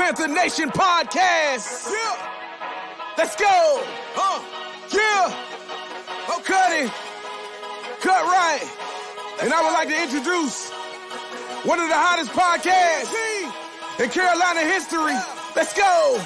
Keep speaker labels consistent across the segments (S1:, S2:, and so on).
S1: Panther Nation podcast. Yeah. Let's go. Yeah. Oh, cut it. Cut right. And I would like to introduce one of the hottest podcasts in Carolina history. Let's go.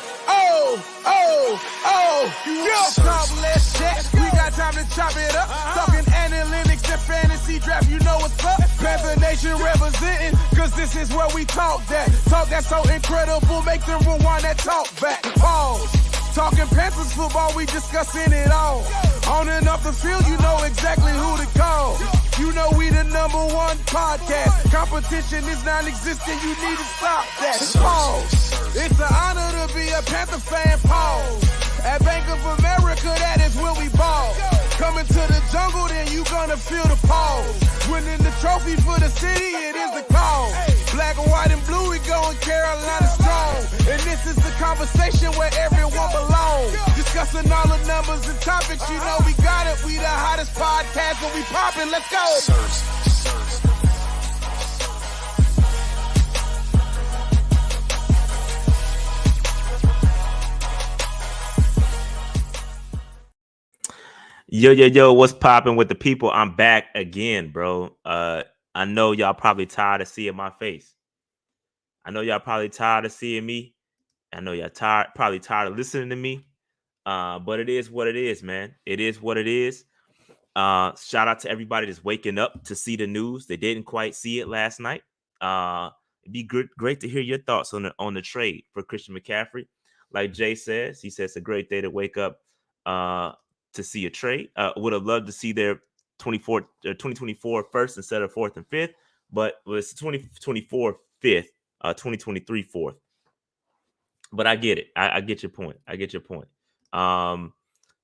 S1: Let's chat. We got time to chop it up. Talking analytics and fantasy draft. You know what's up. Panther Nation representing, cause this is where we talk that. Talk that's so incredible. Make them rewind that talk back. Pause. Talking Panthers football, we discussing it all. On and off the field, you know exactly who to call. You know we the number one podcast. Competition is non-existent, you need to stop that. Pause. It's an honor to be a Panther fan, pause. At Bank of America, that is where we ball. Coming to the jungle, then you gonna feel the pause. Winning the trophy for the city, it is the call. Black and white and blue, we going Carolina strong. And this is the conversation where everyone belongs. Discussing all the numbers and topics, you know we got it. We the hottest podcast and we poppin', let's go.
S2: Yo, what's popping with the people? I'm back again, bro. I know y'all probably tired of seeing my face. I know y'all probably tired of seeing me. I know y'all probably tired of listening to me. But it is what it is, man. It is what it is. Shout out to everybody that's waking up to see the news. They didn't quite see it last night. It'd be great to hear your thoughts on the trade for Christian McCaffrey. Like Jay says, he says it's a great day to wake up to see a trade. Would have loved to see their 2024 first instead of fourth and fifth, but it's 2024 fifth, 2023 fourth. But I get it. I get your point.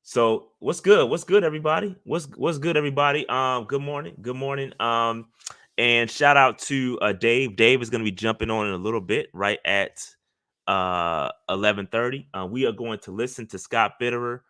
S2: So what's good? What's good, everybody? What's good, everybody? Good morning. And shout out to Dave. Dave is going to be jumping on in a little bit, right at 11:30. We are going to listen to Scott Fitterer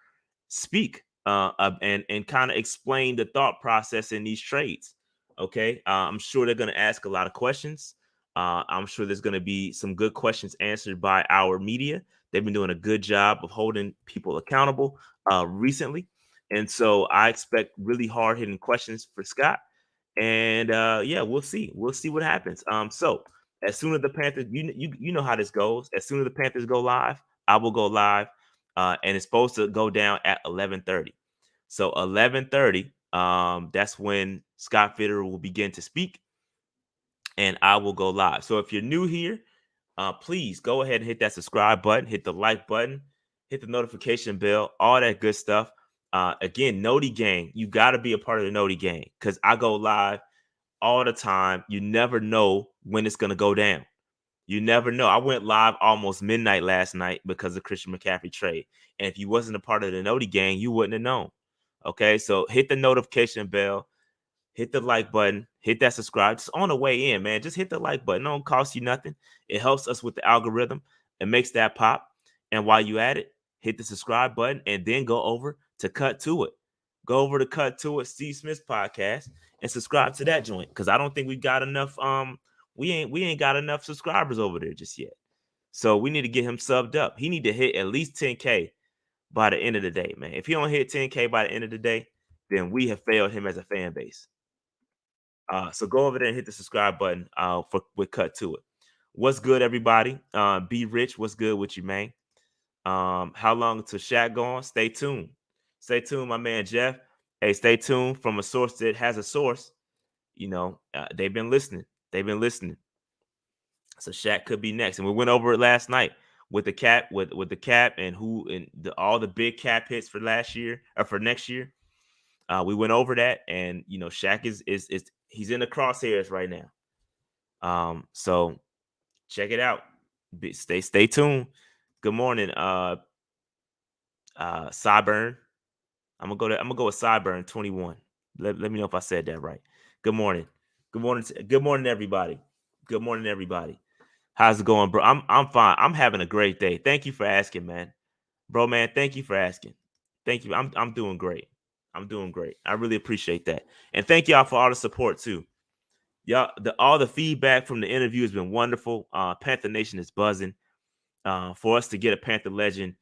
S2: speak and kind of explain the thought process in these trades. Okay, I'm sure they're going to ask a lot of questions. I'm sure there's going to be some good questions answered by our media. They've been doing a good job of holding people accountable recently. And so I expect really hard-hitting questions for Scott. And we'll see. We'll see what happens. So as soon as the Panthers, you know how this goes. As soon as the Panthers go live, I will go live. And it's supposed to go down at 11:30. So 11:30, that's when Scott Fitterer will begin to speak. And I will go live. So if you're new here, please go ahead and hit that subscribe button, hit the like button, hit the notification bell, all that good stuff. Again, Noti Gang, you got to be a part of the Noti Gang because I go live all the time. You never know when it's going to go down. You never know. I went live almost midnight last night because of Christian McCaffrey trade. And if you wasn't a part of the Noti Gang, you wouldn't have known. Okay, so hit the notification bell. Hit the like button, hit that subscribe. Just on the way in, man. Just hit the like button. It don't cost you nothing. It helps us with the algorithm. It makes that pop. And while you at it, hit the subscribe button and then go over to Cut To It. Go over to Cut To It, Steve Smith's podcast, and subscribe to that joint. Because I don't think we got enough. We ain't got enough subscribers over there just yet. So we need to get him subbed up. He need to hit at least 10K by the end of the day, man. If he don't hit 10K by the end of the day, then we have failed him as a fan base. So go over there and hit the subscribe button with Cut To It. What's good, everybody? Be Rich, what's good with you, man? How long till Shaq gone? Stay tuned. Stay tuned, my man Jeff. Hey, stay tuned from a source that has a source. You know, they've been listening. So Shaq could be next. And we went over it last night with the cap, with the cap and all the big cap hits for last year or for next year. We went over that, and you know, Shaq is he's in the crosshairs right now. So check it out. Stay tuned. Good morning, Cyburn. I'm gonna go with Cyburn 21. Let me know if I said that right. Good morning. Good morning, everybody. Good morning, everybody. How's it going, bro? I'm fine. I'm having a great day. Thank you for asking, man. Bro, man, thank you for asking. Thank you. I'm doing great. I really appreciate that. And thank y'all for all the support too. Y'all, all the feedback from the interview has been wonderful. Panther Nation is buzzing. for us to get a Panther legend.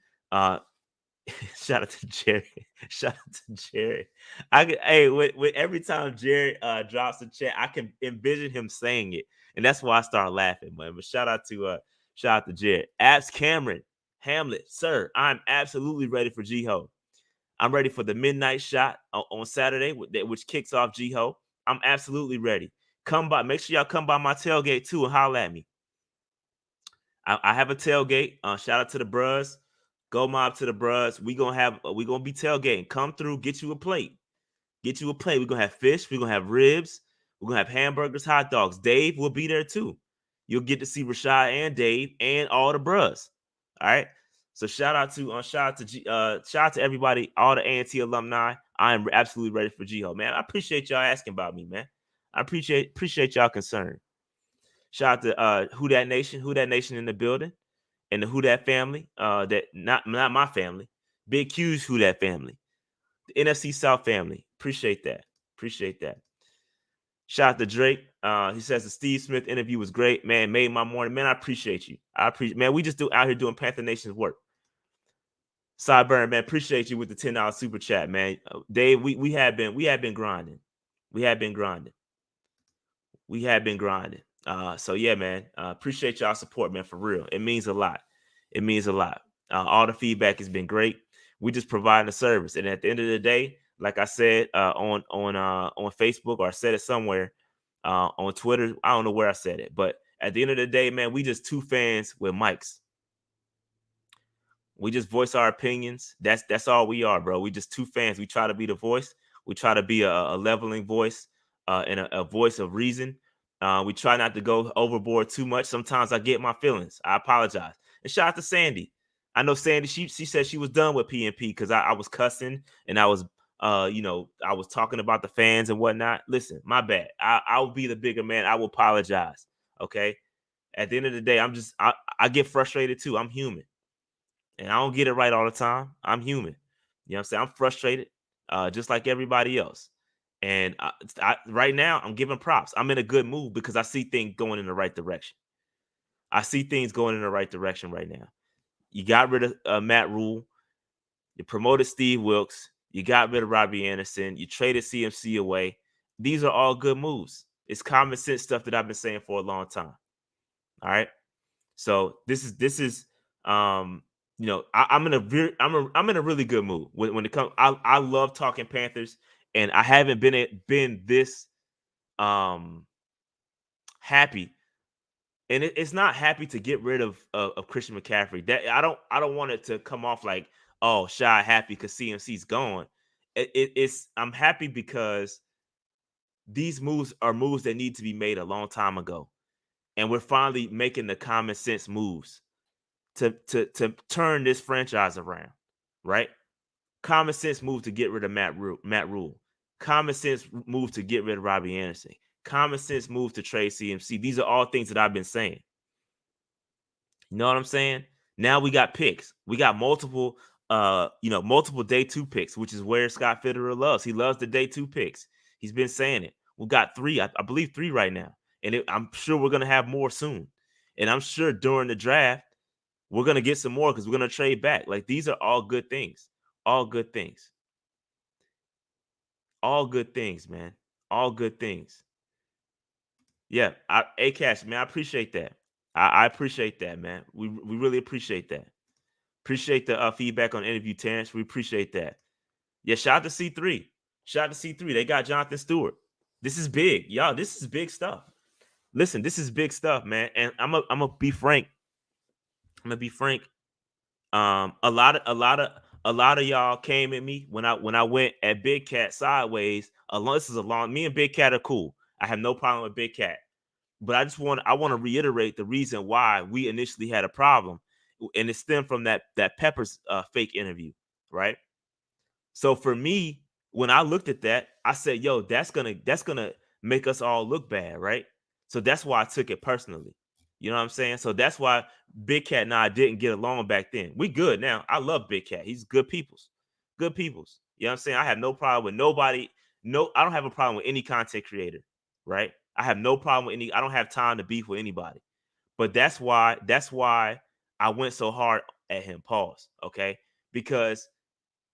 S2: Shout out to Jerry. Shout out to Jerry. With every time Jerry drops a chat, I can envision him saying it, and that's why I start laughing, man. But shout out to Jerry. Abs Cameron Hamlet, sir. I'm absolutely ready for G-Ho. I'm ready for the midnight shot on Saturday, which kicks off G-Ho. I'm absolutely ready. Come by. Make sure y'all come by my tailgate too and holler at me. I have a tailgate. Shout out to the Bruz. Go mob to the Bruz. We gonna be tailgating. Come through, get you a plate. We're gonna have fish. We're gonna have ribs. We're gonna have hamburgers, hot dogs. Dave will be there too. You'll get to see Rashad and Dave and all the Bruz. All right. So shout out to everybody, all the A&T alumni. I am absolutely ready for G-Ho, man. I appreciate y'all asking about me, man. I appreciate y'all concern. Shout out to Who That Nation in the building, and the Who That family. That not my family. Big Q's Who That family. The NFC South family. Appreciate that. Shout out to Drake. He says the Steve Smith interview was great. Man, made my morning. Man, I appreciate you. Man, we just out here doing Panther Nation's work. Sideburn, man, appreciate you with the $10 super chat, man. Dave, we have been grinding. So yeah, man. Appreciate y'all support, man, for real. It means a lot. All the feedback has been great. We just providing a service, and at the end of the day, like I said on Facebook, or I said it somewhere on Twitter. I don't know where I said it, but at the end of the day, man, we just two fans with mics. We just voice our opinions. That's all we are, bro. We just two fans. We try to be the voice. We try to be a leveling voice and a voice of reason. We try not to go overboard too much. Sometimes I get my feelings. I apologize. And shout out to Sandy. I know Sandy, she said she was done with PNP because I was cussing and I was I was talking about the fans and whatnot. Listen, my bad. I will be the bigger man. I will apologize. Okay. At the end of the day, I get frustrated too. I'm human. And I don't get it right all the time. I'm human. You know what I'm saying? I'm frustrated, just like everybody else. And right now, I'm giving props. I'm in a good mood because I see things going in the right direction. Right now. You got rid of Matt Rule. You promoted Steve Wilkes. You got rid of Robbie Anderson. You traded CMC away. These are all good moves. It's common sense stuff that I've been saying for a long time. All right. So this is I'm in a really good mood when it comes. I love talking Panthers, and I haven't been this happy. And it's not happy to get rid of Christian McCaffrey. That I don't want it to come off like, oh, shy happy because CMC's gone. I'm happy because these moves are moves that need to be made a long time ago, and we're finally making the common sense moves to turn this franchise around, right? Common sense move to get rid of Matt Rule. Common sense move to get rid of Robbie Anderson. Common sense move to trade CMC. These are all things that I've been saying. You know what I'm saying? Now we got picks. We got multiple day 2 picks, which is where Scott Fitterer loves. He loves the day 2 picks. He's been saying it. We got 3, I believe 3 right now. And I'm sure we're going to have more soon. And I'm sure during the draft, we're going to get some more because we're going to trade back. Like, these are all good things. All good things. All good things, man. All good things. Yeah. A-Cash, man, I appreciate that. I appreciate that, man. We really appreciate that. Appreciate the feedback on interview, Terrence. We appreciate that. Yeah, shout out to C3. They got Jonathan Stewart. This is big. Y'all, this is big stuff. Listen, this is big stuff, man. And I'm gonna be frank. A lot of y'all came at me when I went at Big Cat sideways. Me and Big Cat are cool. I have no problem with Big Cat. But I want to reiterate the reason why we initially had a problem. And it stemmed from that Peppers fake interview, right? So for me, when I looked at that, I said, yo, that's gonna make us all look bad, right? So that's why I took it personally. You know what I'm saying? So that's why Big Cat and I didn't get along back then. We good now. I love Big Cat. He's good peoples. Good peoples. You know what I'm saying? I have no problem with nobody. No, I don't have a problem with any content creator, right? I have no problem with I don't have time to beef with anybody. But that's why I went so hard at him. Pause. Okay, because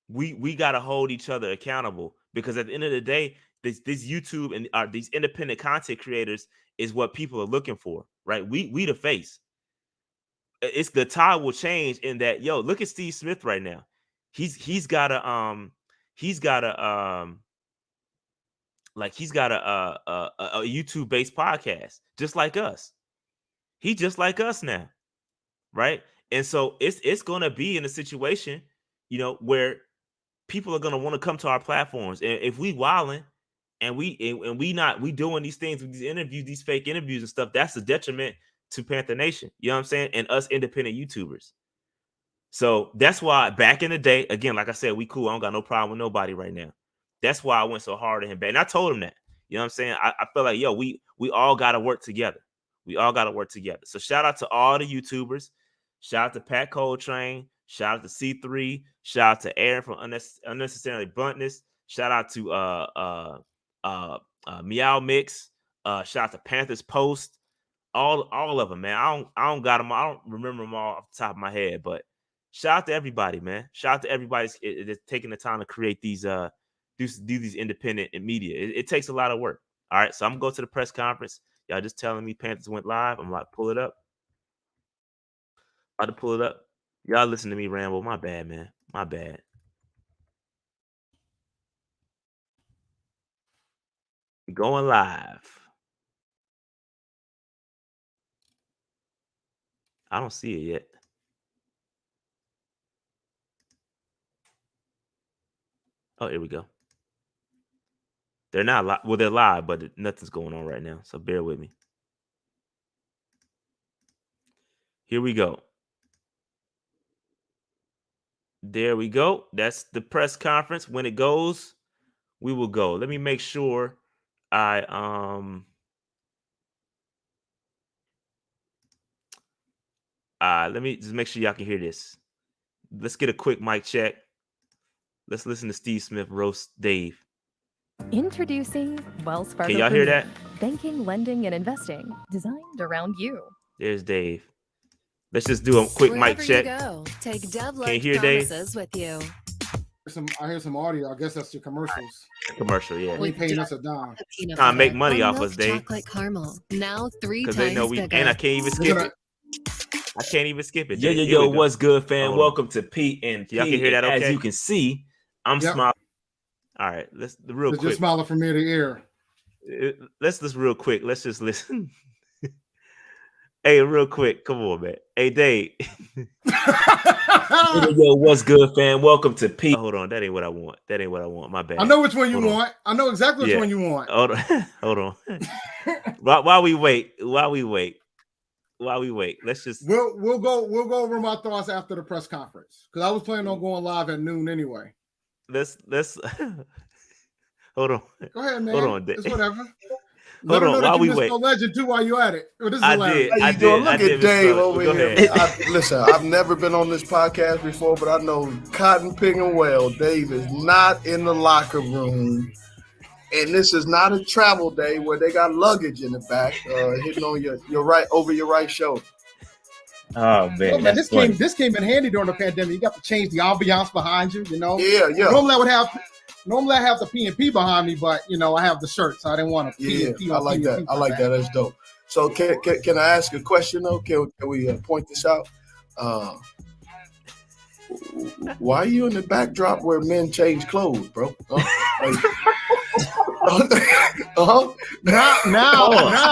S2: we got to hold each other accountable, because at the end of the day, this YouTube and these independent content creators is what people are looking for, right? We the face. It's the tide will change in that. Yo, look at Steve Smith right now. He's got a YouTube based podcast just like us. He just like us now, right? And so it's gonna be in a situation, where people are gonna want to come to our platforms, and if we wilding and we doing these things with these interviews, these fake interviews and stuff, that's a detriment to Panther Nation. You know what I'm saying? And us independent YouTubers. So that's why back in the day, again, like I said, we cool. I don't got no problem with nobody right now. That's why I went so hard at him back. And I told him that. You know what I'm saying? I feel like, yo, we all got to work together. We all got to work together. So shout out to all the YouTubers. Shout out to Pat Coltrane. Shout out to C3. Shout out to Aaron from Unnecessarily Bluntness. Shout out to Meow Mix. Shout out to Panthers Post. All of them, man. I don't got them. I don't remember them all off the top of my head, but shout out to everybody, man. Shout out to everybody that's taking the time to create these do these independent media. It takes a lot of work. All right, so I'm gonna go to the press conference. Y'all just telling me Panthers went live. I'm about to pull it up. Y'all listen to me ramble. My bad, man. My bad. Going live. I don't see it yet. Oh, here we go. They're not live. Well, they're live, but nothing's going on right now. So bear with me. Here we go. There we go. That's the press conference. When it goes, we will go. Let me make sure let me just make sure y'all can hear this. Let's get a quick mic check. Let's listen to Steve Smith roast Dave.
S3: Introducing Wells Fargo.
S2: Can y'all hear that?
S3: Banking, lending, and investing designed around you.
S2: There's Dave. Let's just do a quick mic check.
S4: Take Dove
S2: Can you hear Dave?
S4: with you.
S5: I hear some audio. I guess that's your commercials.
S2: Commercial, yeah.
S5: We paying us a dime.
S2: Trying to make money off us, Dave.
S4: Chocolate caramel. Now 3 times
S2: Because they know
S4: bigger.
S2: and I can't even skip it. I can't even skip it.
S6: Yo, what's good, fam? Welcome to P and P.
S2: Y'all can hear that, okay?
S6: As you can see, I'm smiling.
S2: All right, let's real quick.
S5: Just smiling from ear to ear.
S2: Let's just real quick. Let's just listen. Hey, real quick. Come on, man. Hey, Dave.
S6: Yo, what's good, fam? Welcome to P.
S2: Hold on. That ain't what I want. My bad.
S5: I know which one you want. I know exactly which one you want.
S2: Hold on. While we wait. Let's just
S5: we'll go over my thoughts after the press conference, because I was planning on going live at noon anyway.
S2: Let's hold on.
S5: Go ahead, man.
S2: Hold on, Dave.
S5: It's whatever.
S2: Hold on, while we wait.
S5: No legend too while you at it. Well, this is
S2: I
S5: hilarious.
S2: did.
S7: Look at Dave over here. Listen, I've never been on this podcast before, but I know cotton picking well. Dave is not in the locker room, and this is not a travel day where they got luggage in the back, hitting on your right over your right shoulder.
S6: Oh man,
S5: this came in handy during the pandemic. You got to change the ambiance behind you. You know.
S7: Yeah.
S5: Normally I have the P&P behind me, but I have the shirt, so I didn't want to P&P.
S7: I like that. I like that. That's dope. So can I ask a question though? Can we point this out? Why are you in the backdrop where men change clothes, bro?
S5: Now.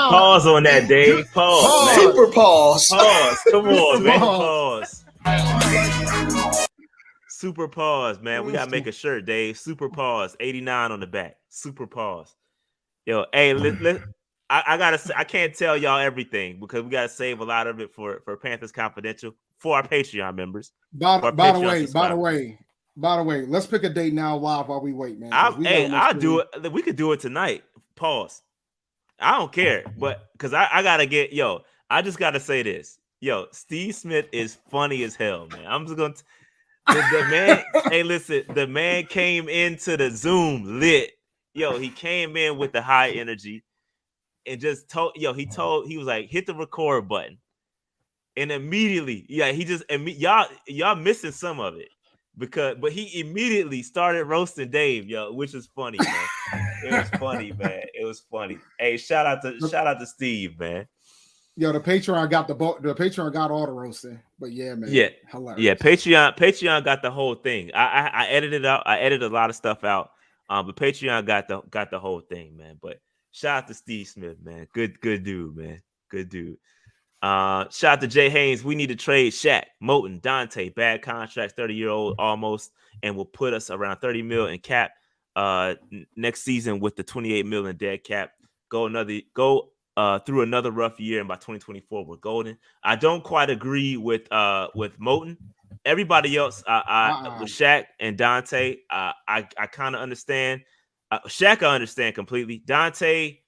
S2: Pause on that, Dave. Pause.
S7: Super pause.
S2: Come on, man. Pause. Super pause, man. We gotta make a shirt, Dave. Super pause. 89 on the back. Super pause. Yo, hey, I can't tell y'all everything because we gotta save a lot of it for Panthers Confidential for our Patreon members.
S5: By the way, let's pick a date now live while we wait, man.
S2: I'll do it. We could do it tonight. Pause. I don't care, but because I gotta get I just gotta say this. Steve Smith is funny as hell, man. I'm just gonna. The man, hey, listen, the man came into the Zoom lit. He came in with the high energy and just told, he was like, hit the record button. And immediately, y'all missing some of it but he immediately started roasting Dave, which is funny, man. It was funny, man. It was funny. Hey, shout out to Steve, man.
S5: Yo, the Patreon got the Patreon got all the roasting, but yeah, man, hilarious.
S2: Yeah, Patreon got the whole thing. I edited out. I edited a lot of stuff out. But Patreon got the whole thing, man. But shout out to Steve Smith, man. Good dude, man. Good dude. Shout out to Jay Haynes. We need to trade Shaq, Moten, Dante. Bad contracts, 30-year-old almost, and will put us around 30 mil in cap next season with the 28 mil in dead cap. Go through another rough year, and by 2024 we're golden. I don't quite agree with Moten. Everybody else, with Shaq and Dante, I kind of understand. Shaq, I understand completely. Dante,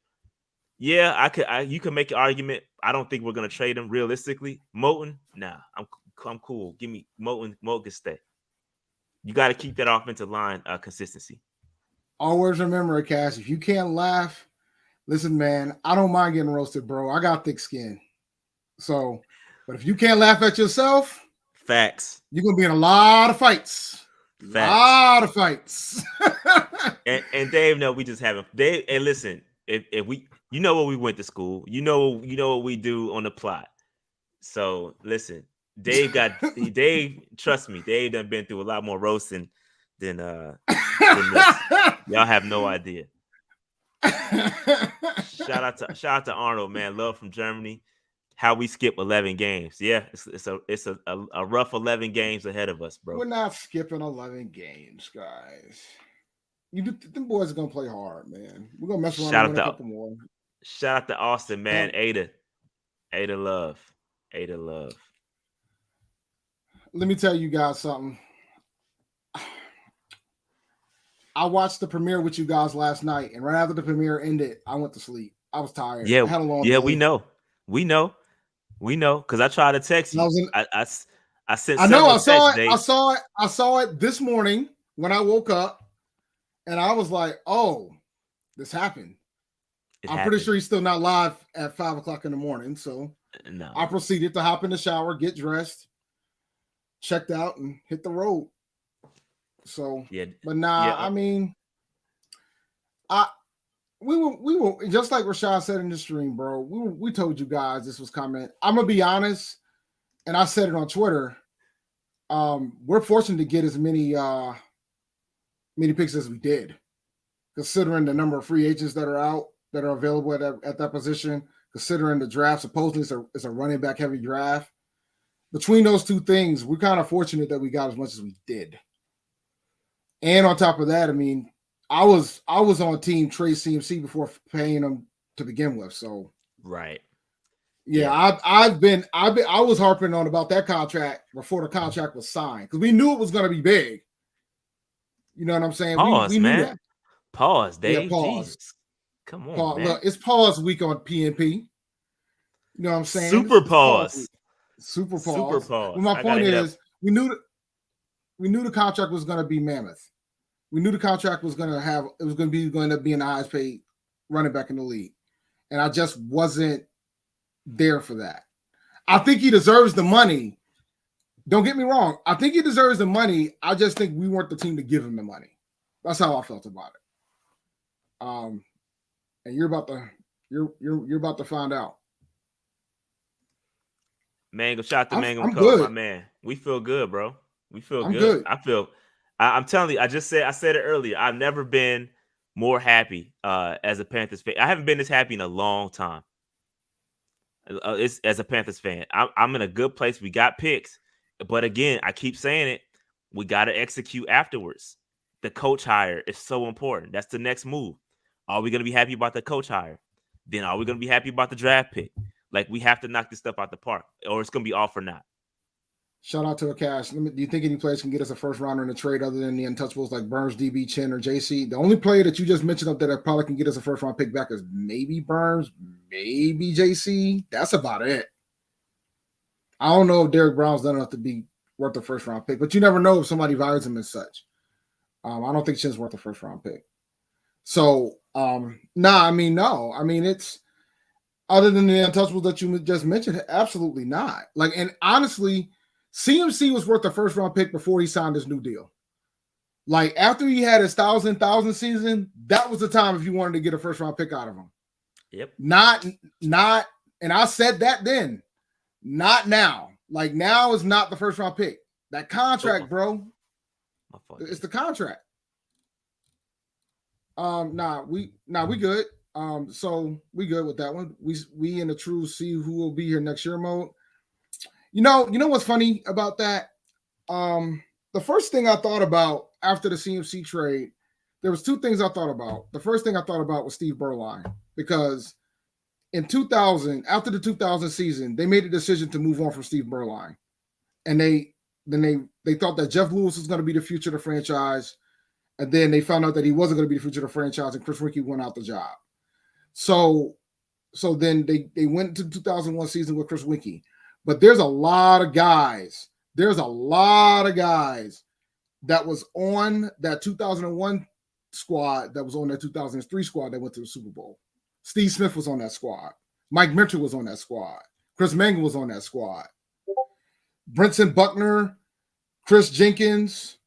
S2: yeah, you can make an argument. I don't think we're gonna trade him realistically. Moten, nah, I'm cool. Give me Moten can stay. You got to keep that offensive line consistency.
S5: Always remember, Cash, if you can't laugh, listen, man, I don't mind getting roasted, bro. I got thick skin. So, but if you can't laugh at yourself,
S2: facts,
S5: you're gonna be in a lot of fights.
S2: Facts.
S5: A lot of fights.
S2: and Dave, no, we just haven't. Dave, and listen, if we, what we went to school, you know what we do on the plot. So listen, Dave, trust me, Dave done been through a lot more roasting than this. Y'all have no idea. Shout out to Arnold, man. Love from Germany. How we skip 11 games. Yeah, it's a rough 11 games ahead of us, bro.
S5: We're not skipping 11 games, guys. Them boys are gonna play hard, man. We're gonna mess around and win a couple more.
S2: Shout out to Austin, man. Ada love.
S5: Let me tell you guys something. I watched the premiere with you guys last night, and right after the premiere ended, I went to sleep. I was tired.
S2: Yeah,
S5: I had a long
S2: day. We know. Because I tried to text you. I sent.
S5: I know. I saw it this morning when I woke up, and I was like, "Oh, this happened." I'm pretty sure he's still not live at 5:00 in the morning. So
S2: no.
S5: I proceeded to hop in the shower, get dressed, checked out, and hit the road. So but I mean, we were just like Rashad said in the stream, bro. We told you guys this was coming. I'm gonna be honest, and I said it on Twitter. We're fortunate to get as many picks as we did, considering the number of free agents that are out that are available at that position. Considering the draft supposedly is a running back heavy draft. Between those two things, we're kind of fortunate that we got as much as we did. And on top of that, I mean, I was on team trade CMC before paying him to begin with. So
S2: right,
S5: yeah. I was harping on about that contract before the contract was signed because we knew it was going to be big. You know what I'm saying?
S2: Pause,
S5: we knew
S2: man.
S5: that.
S2: Pause, Dave.
S5: Yeah, pause.
S2: Jesus. Come on, man.
S5: Look, it's pause week on PNP. You know what I'm saying?
S2: Super pause.
S5: Super pause.
S2: Super pause.
S5: Well, my point is, we knew the contract was going to be mammoth. We knew the contract was going to be an highest paid running back in the league. And I just wasn't there for that. I think he deserves the money. Don't get me wrong. I think he deserves the money. I just think we weren't the team to give him the money. That's how I felt about it. And you're about to find out.
S2: Mango, shout out to Mango
S5: I'm
S2: Cole,
S5: good.
S2: My man. We feel good, bro. We feel good. I'm telling you, I said it earlier. I've never been more happy as a Panthers fan. I haven't been this happy in a long time. As a Panthers fan, I'm in a good place. We got picks, but again, I keep saying it. We got to execute afterwards. The coach hire is so important. That's the next move. Are we going to be happy about the coach hire? Then are we going to be happy about the draft pick? Like, we have to knock this stuff out the park, or it's going to be all for naught.
S5: Shout out to Akash. Do you think any players can get us a first rounder in a trade other than the untouchables like Burns, DB, Chin, or JC? The only player that you just mentioned up there that probably can get us a first round pick back is maybe Burns, maybe JC. That's about it. I don't know if Derrick Brown's done enough to be worth a first round pick, but you never know if somebody values him as such. I don't think Chin's worth a first round pick. So, no. I mean, it's Other than the untouchables that you just mentioned, absolutely not. Like, and honestly, CMC was worth a first round pick before he signed his new deal. Like after he had his thousand season, that was the time if you wanted to get a first round pick out of him.
S2: Yep.
S5: Not, and I said that then. Not now. Like now is not the first round pick. That contract, bro. It's the contract. We good. So we good with that one. We in the true see who will be here next year mode. You know what's funny about that? The first thing I thought about after the CMC trade, there was two things I thought about. The first thing I thought about was Steve Berline, because in 2000, after the 2000 season, they made a decision to move on from Steve Berline, and they thought that Jeff Lewis was going to be the future of the franchise, and then they found out that he wasn't going to be the future of the franchise, and Chris Winkie went out the job. So then they went to the 2001 season with Chris Winkie, but there's a lot of guys. There's a lot of guys that was on that 2001 squad, that was on that 2003 squad that went to the Super Bowl. Steve Smith was on that squad. Mike Mitchell was on that squad. Chris Mangle was on that squad. Brinson Buckner, Chris Jenkins,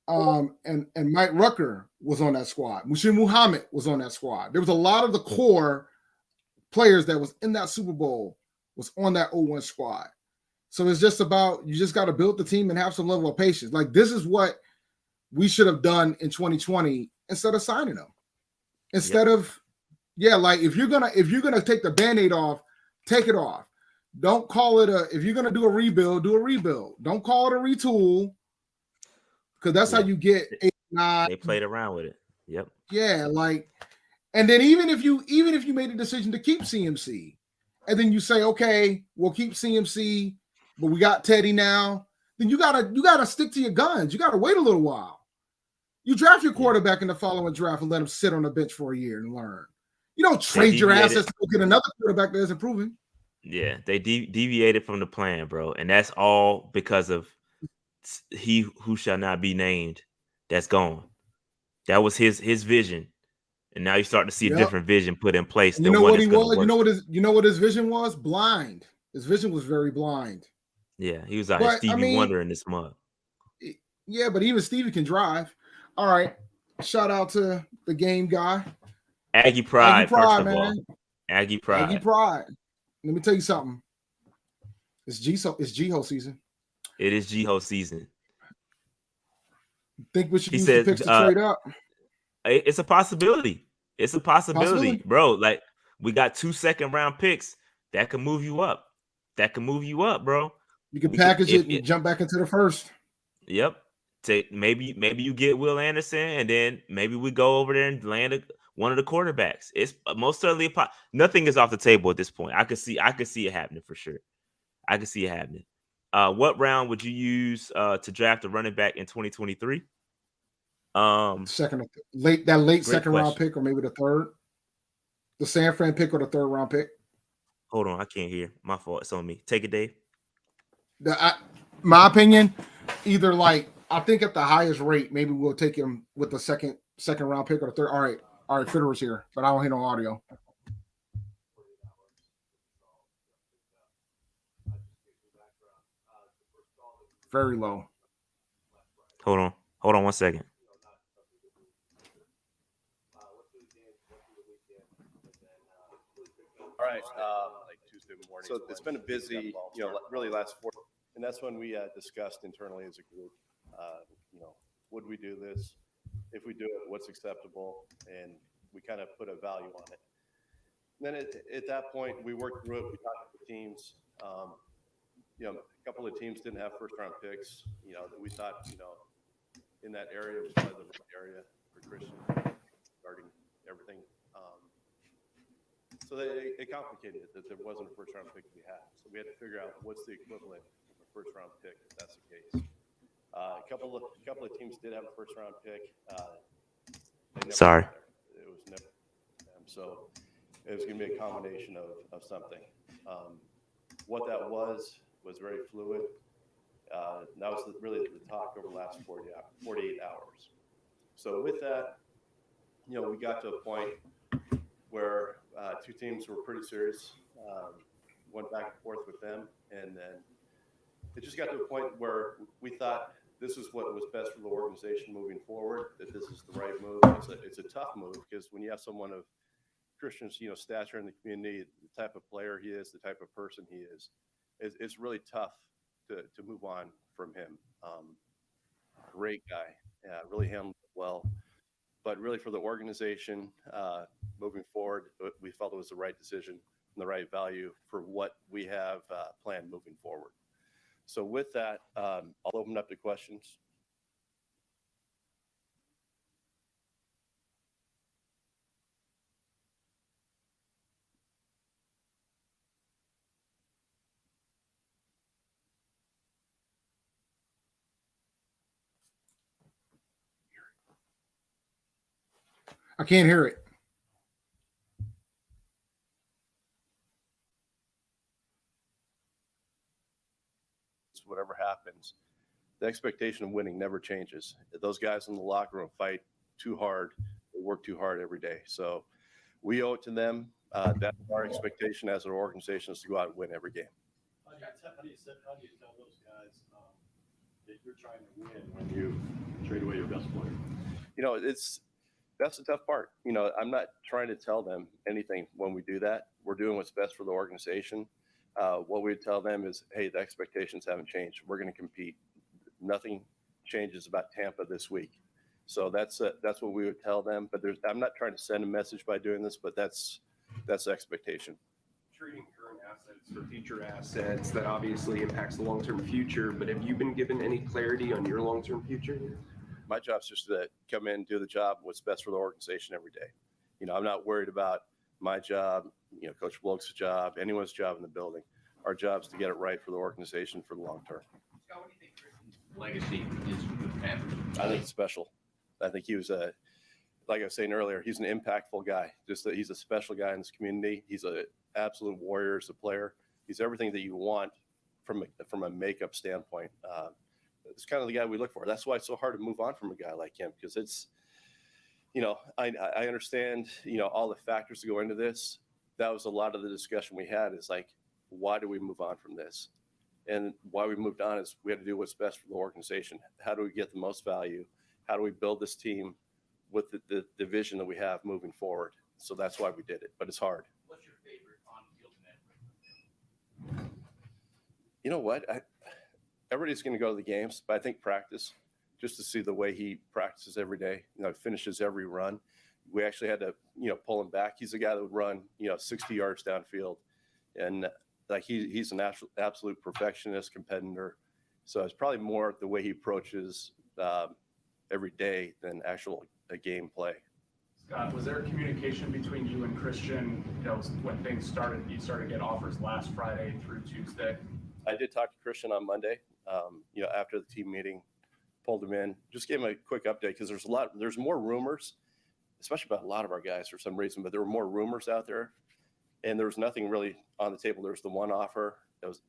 S5: and Mike Rucker was on that squad. Mushir Muhammad was on that squad. There was a lot of the core players that was in that Super Bowl was on that 01 squad. So it's just about, you just got to build the team and have some level of patience. Like this is what we should have done in 2020 instead of signing them. Instead of, like if you're gonna take the Band-Aid off, take it off. Don't call it if you're gonna do a rebuild, do a rebuild. Don't call it a retool, because that's how you get 8, 9.
S2: They played around with it. Yep.
S5: Yeah, like, and then even if you made a decision to keep CMC, and then you say, okay, we'll keep CMC, but we got Teddy now, then you gotta stick to your guns. You gotta wait a little while. You draft your quarterback in the following draft and let him sit on the bench for a year and learn. You don't trade your assets to go get another quarterback that isn't proven.
S2: Yeah, they deviated from the plan, bro, and that's all because of he who shall not be named. That's gone. That was his vision, and now you start to see a different vision put in place.
S5: You know what he was? You know what his vision was? Blind. His vision was very blind.
S2: Yeah, he was out here Stevie Wonder in this mug.
S5: Yeah, but even Stevie can drive. All right. Shout out to the game guy.
S2: Aggie Pride, first of
S5: man.
S2: all. Aggie Pride.
S5: Aggie Pride. Let me tell you something. It's G-Ho season.
S2: It is G-Ho season.
S5: Think we should use the picks to trade up?
S2: It's a possibility. It's a possibility, bro. Like, we got 2 second-round picks that can move you up. Bro.
S5: You can package it and jump back into the first.
S2: Yep. Maybe you get Will Anderson, and then maybe we go over there and land one of the quarterbacks. It's most certainly nothing is off the table at this point. I could see it happening for sure. I could see it happening. What round would you use to draft a running back in 2023?
S5: Late second round pick, or maybe the third. The San Fran pick or the third round pick.
S2: Hold on, I can't hear. My fault. It's on me. Take it, Dave.
S5: My opinion, either like, I think at the highest rate, maybe we'll take him with the second round pick or the third. All right, Fitterer's here, but I don't hear no audio. Very low.
S2: Hold on 1 second.
S8: All right, like Tuesday morning. So it's been a busy, really last 4, and that's when we discussed internally as a group. Would we do this? If we do it, what's acceptable? And we kind of put a value on it. And then at that point, we worked through it. We talked to the teams. A couple of teams didn't have first-round picks. That we thought, in that area was probably the right area for Christian regarding everything. So it complicated it that there wasn't a first-round pick to be had. So we had to figure out what's the equivalent of a first-round pick if that's the case. A couple of teams did have a first-round pick.
S2: Sorry.
S8: It was never. So it was going to be a combination of something. What that was very fluid. That was really the talk over the last 48 hours. So with that, we got to a point where two teams were pretty serious. Went back and forth with them, and then it just got to a point where we thought this is what was best for the organization moving forward, that this is the right move. It's a tough move because when you have someone of Christian's, stature in the community, the type of player he is, the type of person he is, it's really tough to move on from him. Great guy, really handled it well. But really for the organization moving forward, we felt it was the right decision and the right value for what we have planned moving forward. So with that, I'll open up to questions.
S5: I can't hear it.
S8: Whatever happens, the expectation of winning never changes. Those guys in the locker room fight too hard. They work too hard every day. So we owe it to them. That's our expectation as an organization, is to go out and win every game.
S9: How do you tell those guys that you're trying to win when you trade away your best player?
S8: That's the tough part. I'm not trying to tell them anything when we do that. We're doing what's best for the organization. What we would tell them is, hey, the expectations haven't changed. We're going to compete. Nothing changes about Tampa this week. So that's what we would tell them. But I'm not trying to send a message by doing this, but that's the expectation.
S10: Treating current assets for future assets, that obviously impacts the long-term future. But have you been given any clarity on your long-term future?
S8: My job's just to come in, do the job, what's best for the organization every day. I'm not worried about my job, Coach Bloke's job, anyone's job in the building. Our job is to get it right for the organization for the long term.
S11: Scott, what do you think Christian's legacy is with the Panthers?
S8: I think it's special. I think he was like I was saying earlier, he's an impactful guy. Just that he's a special guy in this community. He's an absolute warrior as a player. He's everything that you want from a makeup standpoint. It's kind of the guy we look for. That's why it's so hard to move on from a guy like him, because it's, I understand, all the factors that go into this. That was a lot of the discussion we had, is like, why do we move on from this? And why we moved on is we had to do what's best for the organization. How do we get the most value? How do we build this team with the vision that we have moving forward? So that's why we did it, but it's hard.
S11: What's your favorite on-field metric?
S8: You know what? Everybody's going to go to the games, but I think practice, just to see the way he practices every day, finishes every run. We actually had to, pull him back. He's a guy that would run, 60 yards downfield. And like he's an absolute perfectionist competitor. So it's probably more the way he approaches every day than actual game play.
S12: Scott, was there communication between you and Christian, when things started? You started to get offers last Friday through Tuesday.
S8: I did talk to Christian on Monday, after the team meeting, pulled him in, just gave him a quick update, because there's more rumors, especially about a lot of our guys for some reason, but there were more rumors out there, and there was nothing really on the table. There was the one offer. That was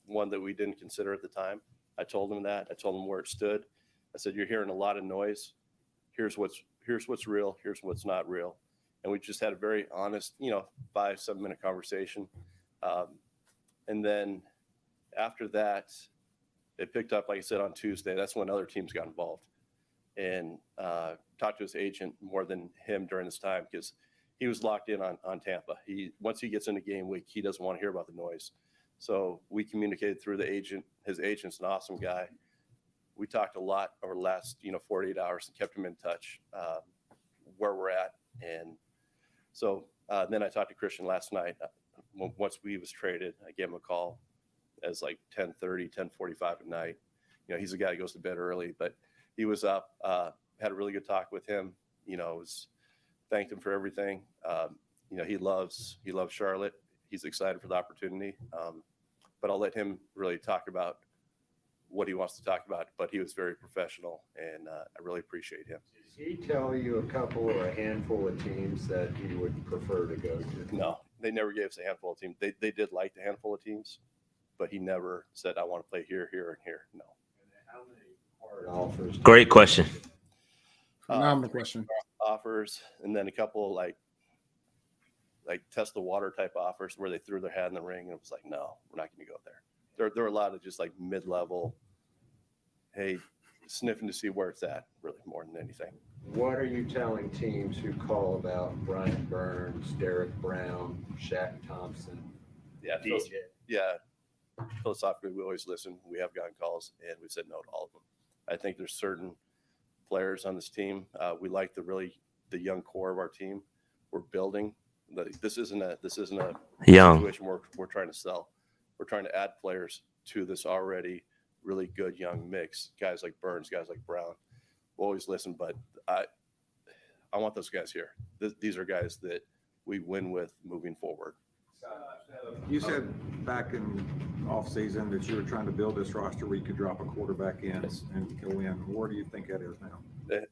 S8: one that we didn't consider at the time. I told him that. I told him where it stood. I said, you're hearing a lot of noise. Here's what's real. Here's what's not real. And we just had a very honest, 5-7 minute conversation. And then after that, it picked up, like I said, on Tuesday. That's when other teams got involved and talked to his agent more than him during this time, because he was locked in on Tampa. Once he gets into game week, he doesn't want to hear about the noise. So we communicated through the agent. His agent's an awesome guy. We talked a lot over the last, 48 hours and kept him in touch where we're at. And so then I talked to Christian last night. Once we was traded, I gave him a call. As like 10:30, 10:45 at night. He's a guy who goes to bed early, but he was up, had a really good talk with him, thanked him for everything. He loves Charlotte. He's excited for the opportunity. But I'll let him really talk about what he wants to talk about, but he was very professional, and I really appreciate him.
S13: Did he tell you a couple or a handful of teams that he would prefer to go to?
S8: No, they never gave us a handful of teams. They did like the handful of teams, but he never said, I want to play here, here, and here. No.
S13: How many hard offers?
S2: Great question.
S5: Phenomenal question.
S8: Offers, and then a couple like test the water type offers where they threw their hat in the ring and it was like, no, we're not going to go there. There are a lot of just like mid-level, hey, sniffing to see where it's at, really more than anything.
S13: What are you telling teams who call about Brian Burns, Derek Brown, Shaq Thompson, DJ?
S8: Philosophically, we always listen. We have gotten calls, and we said no to all of them. I think there's certain players on this team. We like the young core of our team. We're building. This isn't a situation where we're trying to sell. We're trying to add players to this already really good young mix. Guys like Burns, guys like Brown. We'll always listen, but I want those guys here. These are guys that we win with moving forward.
S14: You said back in off season that you were trying to build this roster where you could drop a quarterback in and go in. Where do you think that is now?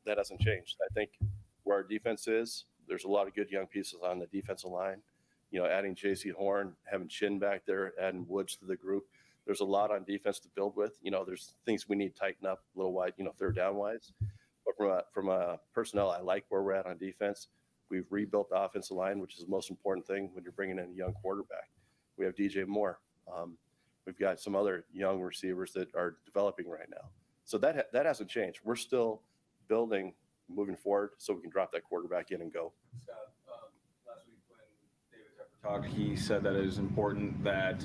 S8: That hasn't changed. I think where our defense is, there's a lot of good young pieces on the defensive line. You know, adding J.C. Horn, having Chin back there, adding Woods to the group. There's a lot on defense to build with. You know, there's things we need to tighten up a little wide, third down wise. But from a personnel, I like where we're at on defense. We've rebuilt the offensive line, which is the most important thing when you're bringing in a young quarterback. We have DJ Moore. We've got some other young receivers that are developing right now. So that hasn't changed. We're still building moving forward so we can drop that quarterback in and go.
S15: Scott, last week when David Tepper talked, he said that it is important that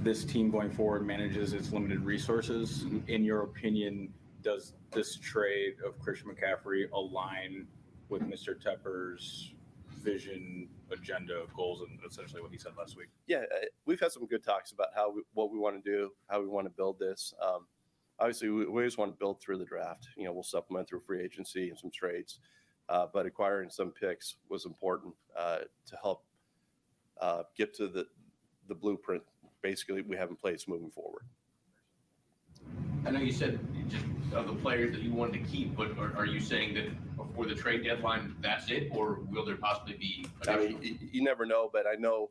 S15: this team going forward manages its limited resources. In your opinion, does this trade of Christian McCaffrey align with Mr. Tepper's vision, agenda, goals, and essentially what he said last week?
S8: Yeah, we've had some good talks about what we want to do, how we want to build this. Obviously, we always want to build through the draft. We'll supplement through free agency and some trades, but acquiring some picks was important to help get to the blueprint, basically, we have in place moving forward.
S11: I know you said just of the players that you wanted to keep, but are you saying that before the trade deadline, that's it, or will there possibly be additional?
S8: I mean, you never know, but I know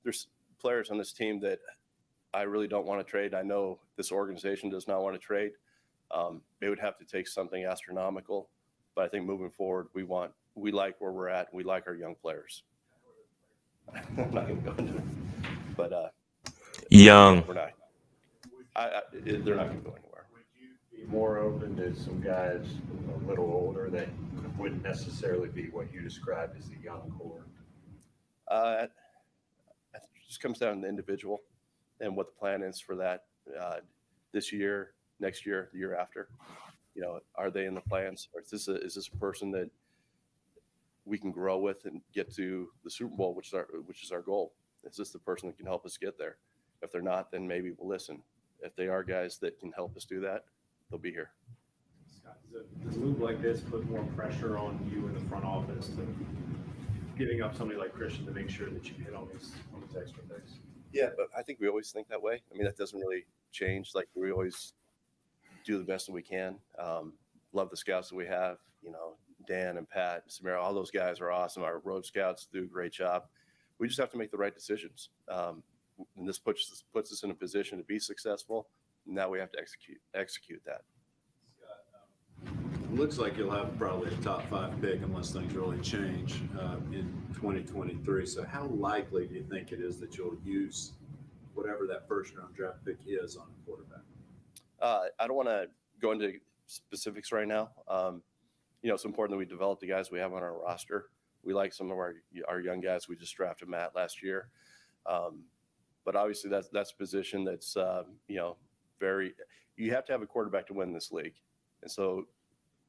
S8: there's players on this team that I really don't want to trade. I know this organization does not want to trade. It would have to take something astronomical, but I think moving forward, we like where we're at. We like our young players. I'm not going to go into it, but
S2: young.
S8: We're not. They're not going to go anywhere.
S13: Would you be more open to some guys a little older that wouldn't necessarily be what you described as the young core?
S8: It just comes down to the individual and what the plan is for that this year, next year, the year after. Are they in the plans, or is this a person that we can grow with and get to the Super Bowl, which is our goal? Is this the person that can help us get there? If they're not, then maybe we'll listen. If they are guys that can help us do that, they'll be here.
S9: Scott, does a move like this put more pressure on you in the front office to giving up somebody like Christian to make sure that you hit on these extra picks?
S8: Yeah, but I think we always think that way. I mean, that doesn't really change. Like, we always do the best that we can. Love the scouts that we have. Dan and Pat, Samira, all those guys are awesome. Our road scouts do a great job. We just have to make the right decisions. And this puts us in a position to be successful. Now we have to execute that.
S16: It looks like you'll have probably a top 5 pick unless things really change in 2023. So how likely do you think it is that you'll use whatever that first round draft pick is on a quarterback?
S8: I don't want to go into specifics right now. It's important that we develop the guys we have on our roster. We like some of our young guys. We just drafted Matt last year. But obviously that's a position that's, you have to have a quarterback to win this league. And so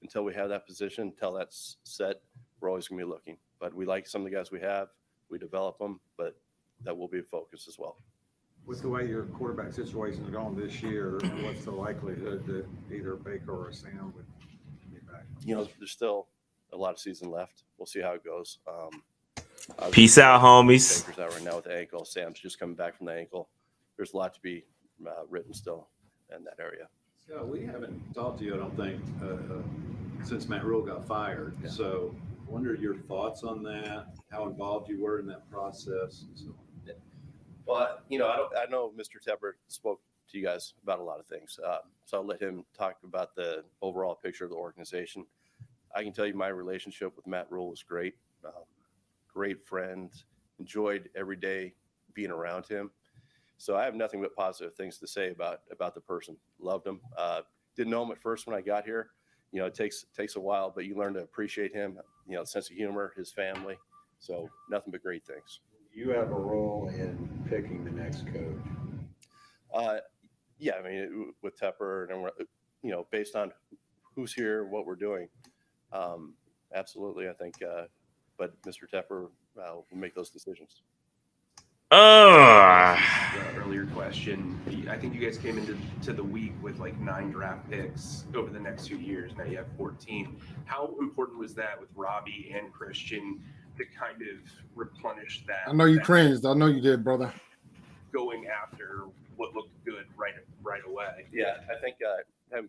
S8: until we have that position, until that's set, we're always going to be looking. But we like some of the guys we have. We develop them, but that will be a focus as well.
S14: With the way your quarterback situation is going this year, what's the likelihood that either Baker or Sam would be back?
S8: There's still a lot of season left. We'll see how it goes.
S2: Peace out, homies.
S8: Baker's out right now with the ankle. Sam's just coming back from the ankle. There's a lot to be written still in that area.
S16: Scott, we haven't talked to you, I don't think, since Matt Rule got fired. Yeah. So I wonder your thoughts on that, how involved you were in that process. And so on.
S8: Well, I know Mr. Tepper spoke to you guys about a lot of things. So I'll let him talk about the overall picture of the organization. I can tell you my relationship with Matt Rule was great. Great friend, enjoyed every day being around him. So I have nothing but positive things to say about the person. Loved him. Didn't know him at first when I got here. It takes a while, but you learn to appreciate him. Sense of humor, his family. So nothing but great things.
S13: You have a role in picking the next coach.
S8: Yeah, I mean, with Tepper, and based on who's here, what we're doing, absolutely, I think. But Mr. Tepper will make those decisions.
S10: The earlier question, I think you guys came into the week with like 9 draft picks over the next 2 years. Now you have 14. How important was that with Robbie and Christian to kind of replenish that?
S5: I know you cringed. I know you did, brother.
S10: Going after what looked good right away.
S8: Yeah, I think having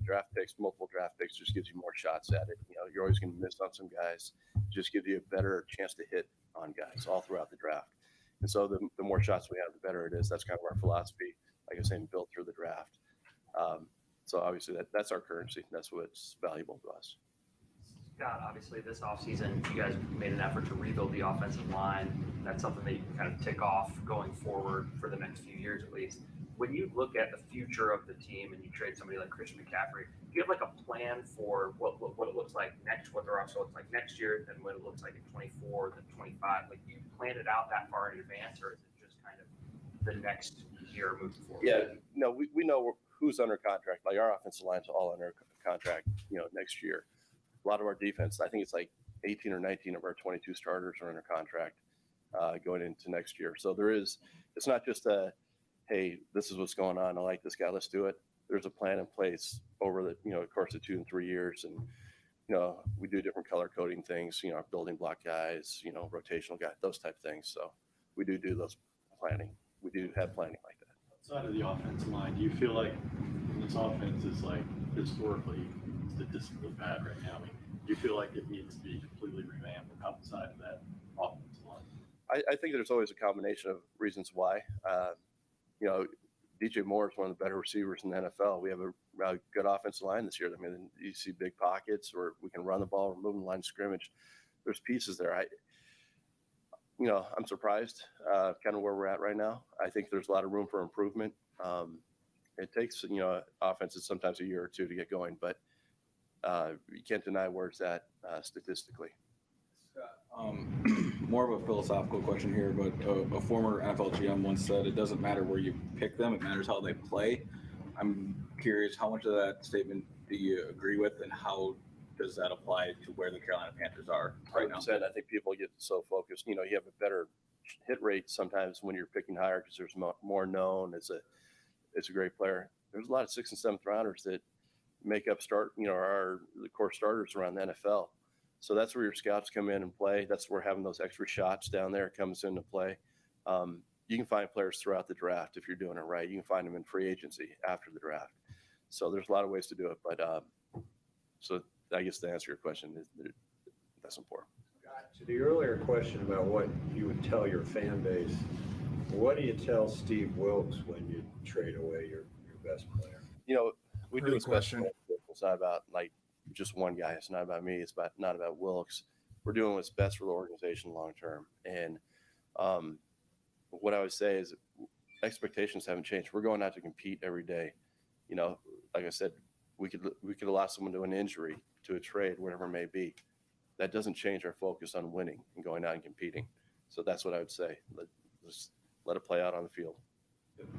S8: multiple draft picks, just gives you more shots at it. You're always going to miss on some guys. Just gives you a better chance to hit on guys all throughout the draft. And so the more shots we have, the better it is. That's kind of our philosophy, like I was saying, built through the draft. So obviously that's our currency. That's what's valuable to us.
S17: Scott, obviously this offseason, you guys made an effort to rebuild the offensive line. That's something that you can kind of tick off going forward for the next few years at least. When you look at the future of the team and you trade somebody like Christian McCaffrey, do you have like a plan for what it looks like next, what the roster looks like next year, and what it looks like in 24, then 25? Like, do you plan it out that far in advance, or is it just kind of the next year moving forward?
S8: Yeah, no, we know who's under contract. Like our offensive line's all under contract, next year. A lot of our defense, I think it's like 18 or 19 of our 22 starters are under contract going into next year. So it's not just hey, this is what's going on. I like this guy. Let's do it. There's a plan in place over the, course of 2 and 3 years. And, we do different color coding things, building block guys, rotational guys, those type of things. So we do those planning. We do have planning like that.
S9: Outside of the offensive line, do you feel like this offense is like historically statistically bad right now? I mean, do you feel like it needs to be completely revamped outside of that offensive line?
S8: I think there's always a combination of reasons why. DJ Moore is one of the better receivers in the NFL. We have a good offensive line this year. I mean, you see big pockets where we can run the ball, we're moving the line of scrimmage. There's pieces there. I'm surprised kind of where we're at right now. I think there's a lot of room for improvement. It takes, offenses sometimes a year or two to get going, but you can't deny where it's at statistically.
S15: More of a philosophical question here, but a former NFL GM once said it doesn't matter where you pick them, it matters how they play. I'm curious, how much of that statement do you agree with, and how does that apply to where the Carolina Panthers are right now?
S8: I think people get so focused. You have a better hit rate sometimes when you're picking higher because there's more known. It's a great player. There's a lot of 6th and 7th rounders that make up are the core starters around the NFL. So that's where your scouts come in and play. That's where having those extra shots down there comes into play. You can find players throughout the draft if you're doing it right. You can find them in free agency after the draft. So there's a lot of ways to do it. But so I guess to answer your question, that's important.
S13: To the earlier question about what you would tell your fan base, what do you tell Steve Wilkes when you trade away your best player?
S8: We do what's best. It's not about like just one guy. It's not about me. It's not about Wilkes. We're doing what's best for the organization long term. And what I would say is expectations haven't changed. We're going out to compete every day. Like I said, we could allow someone to an injury, to a trade, whatever it may be. That doesn't change our focus on winning and going out and competing. So that's what I would say. Let it play out on the field.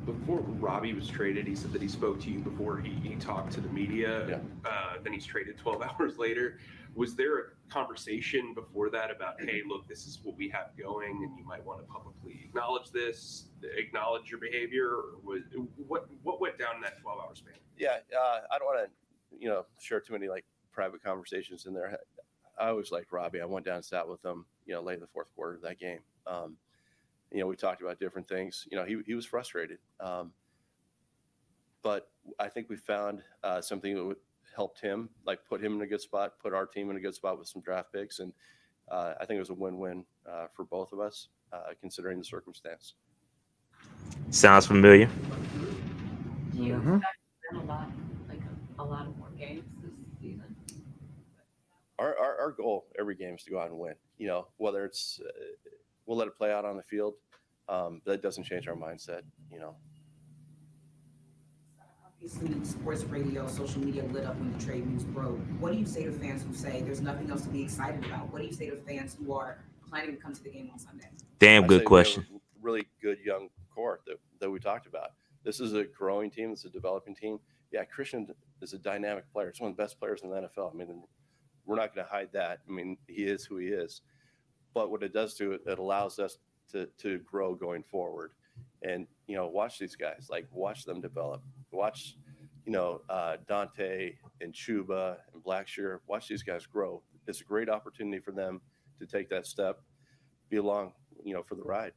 S10: Before Robbie was traded, he said that he spoke to you before he talked to the media.
S8: Yeah.
S10: Then he's traded 12 hours later. Was there a conversation before that about, hey, look, this is what we have going, and you might want to publicly acknowledge this, acknowledge your behavior? Or what went down in that 12-hour span?
S8: Yeah, I don't want to, share too many like private conversations in there. I always liked Robbie. I went down and sat with him, late in the fourth quarter of that game. We talked about different things. He was frustrated. But I think we found something that helped him, like put him in a good spot, put our team in a good spot with some draft picks. And I think it was a win-win for both of us, considering the circumstance.
S2: Sounds familiar.
S18: Do you expect to win a lot of more games this season?
S8: Our goal every game is to go out and win. Whether it's we'll let it play out on the field. That doesn't change our mindset,
S19: Obviously, sports radio, social media lit up when the trade news broke. What do you say to fans who say there's nothing else to be excited about? What do you say to fans who are planning to come to the game on Sunday?
S2: Damn
S8: I
S2: good
S8: say
S2: question.
S8: we have a really good young core that we talked about. This is a growing team. It's a developing team. Yeah, Christian is a dynamic player. He's one of the best players in the NFL. I mean, we're not going to hide that. I mean, he is who he is. But what it does to it, it allows us to grow going forward. And, watch these guys, watch them develop. Watch, Dante and Chuba and Blackshear, watch these guys grow. It's a great opportunity for them to take that step, be along, for the ride.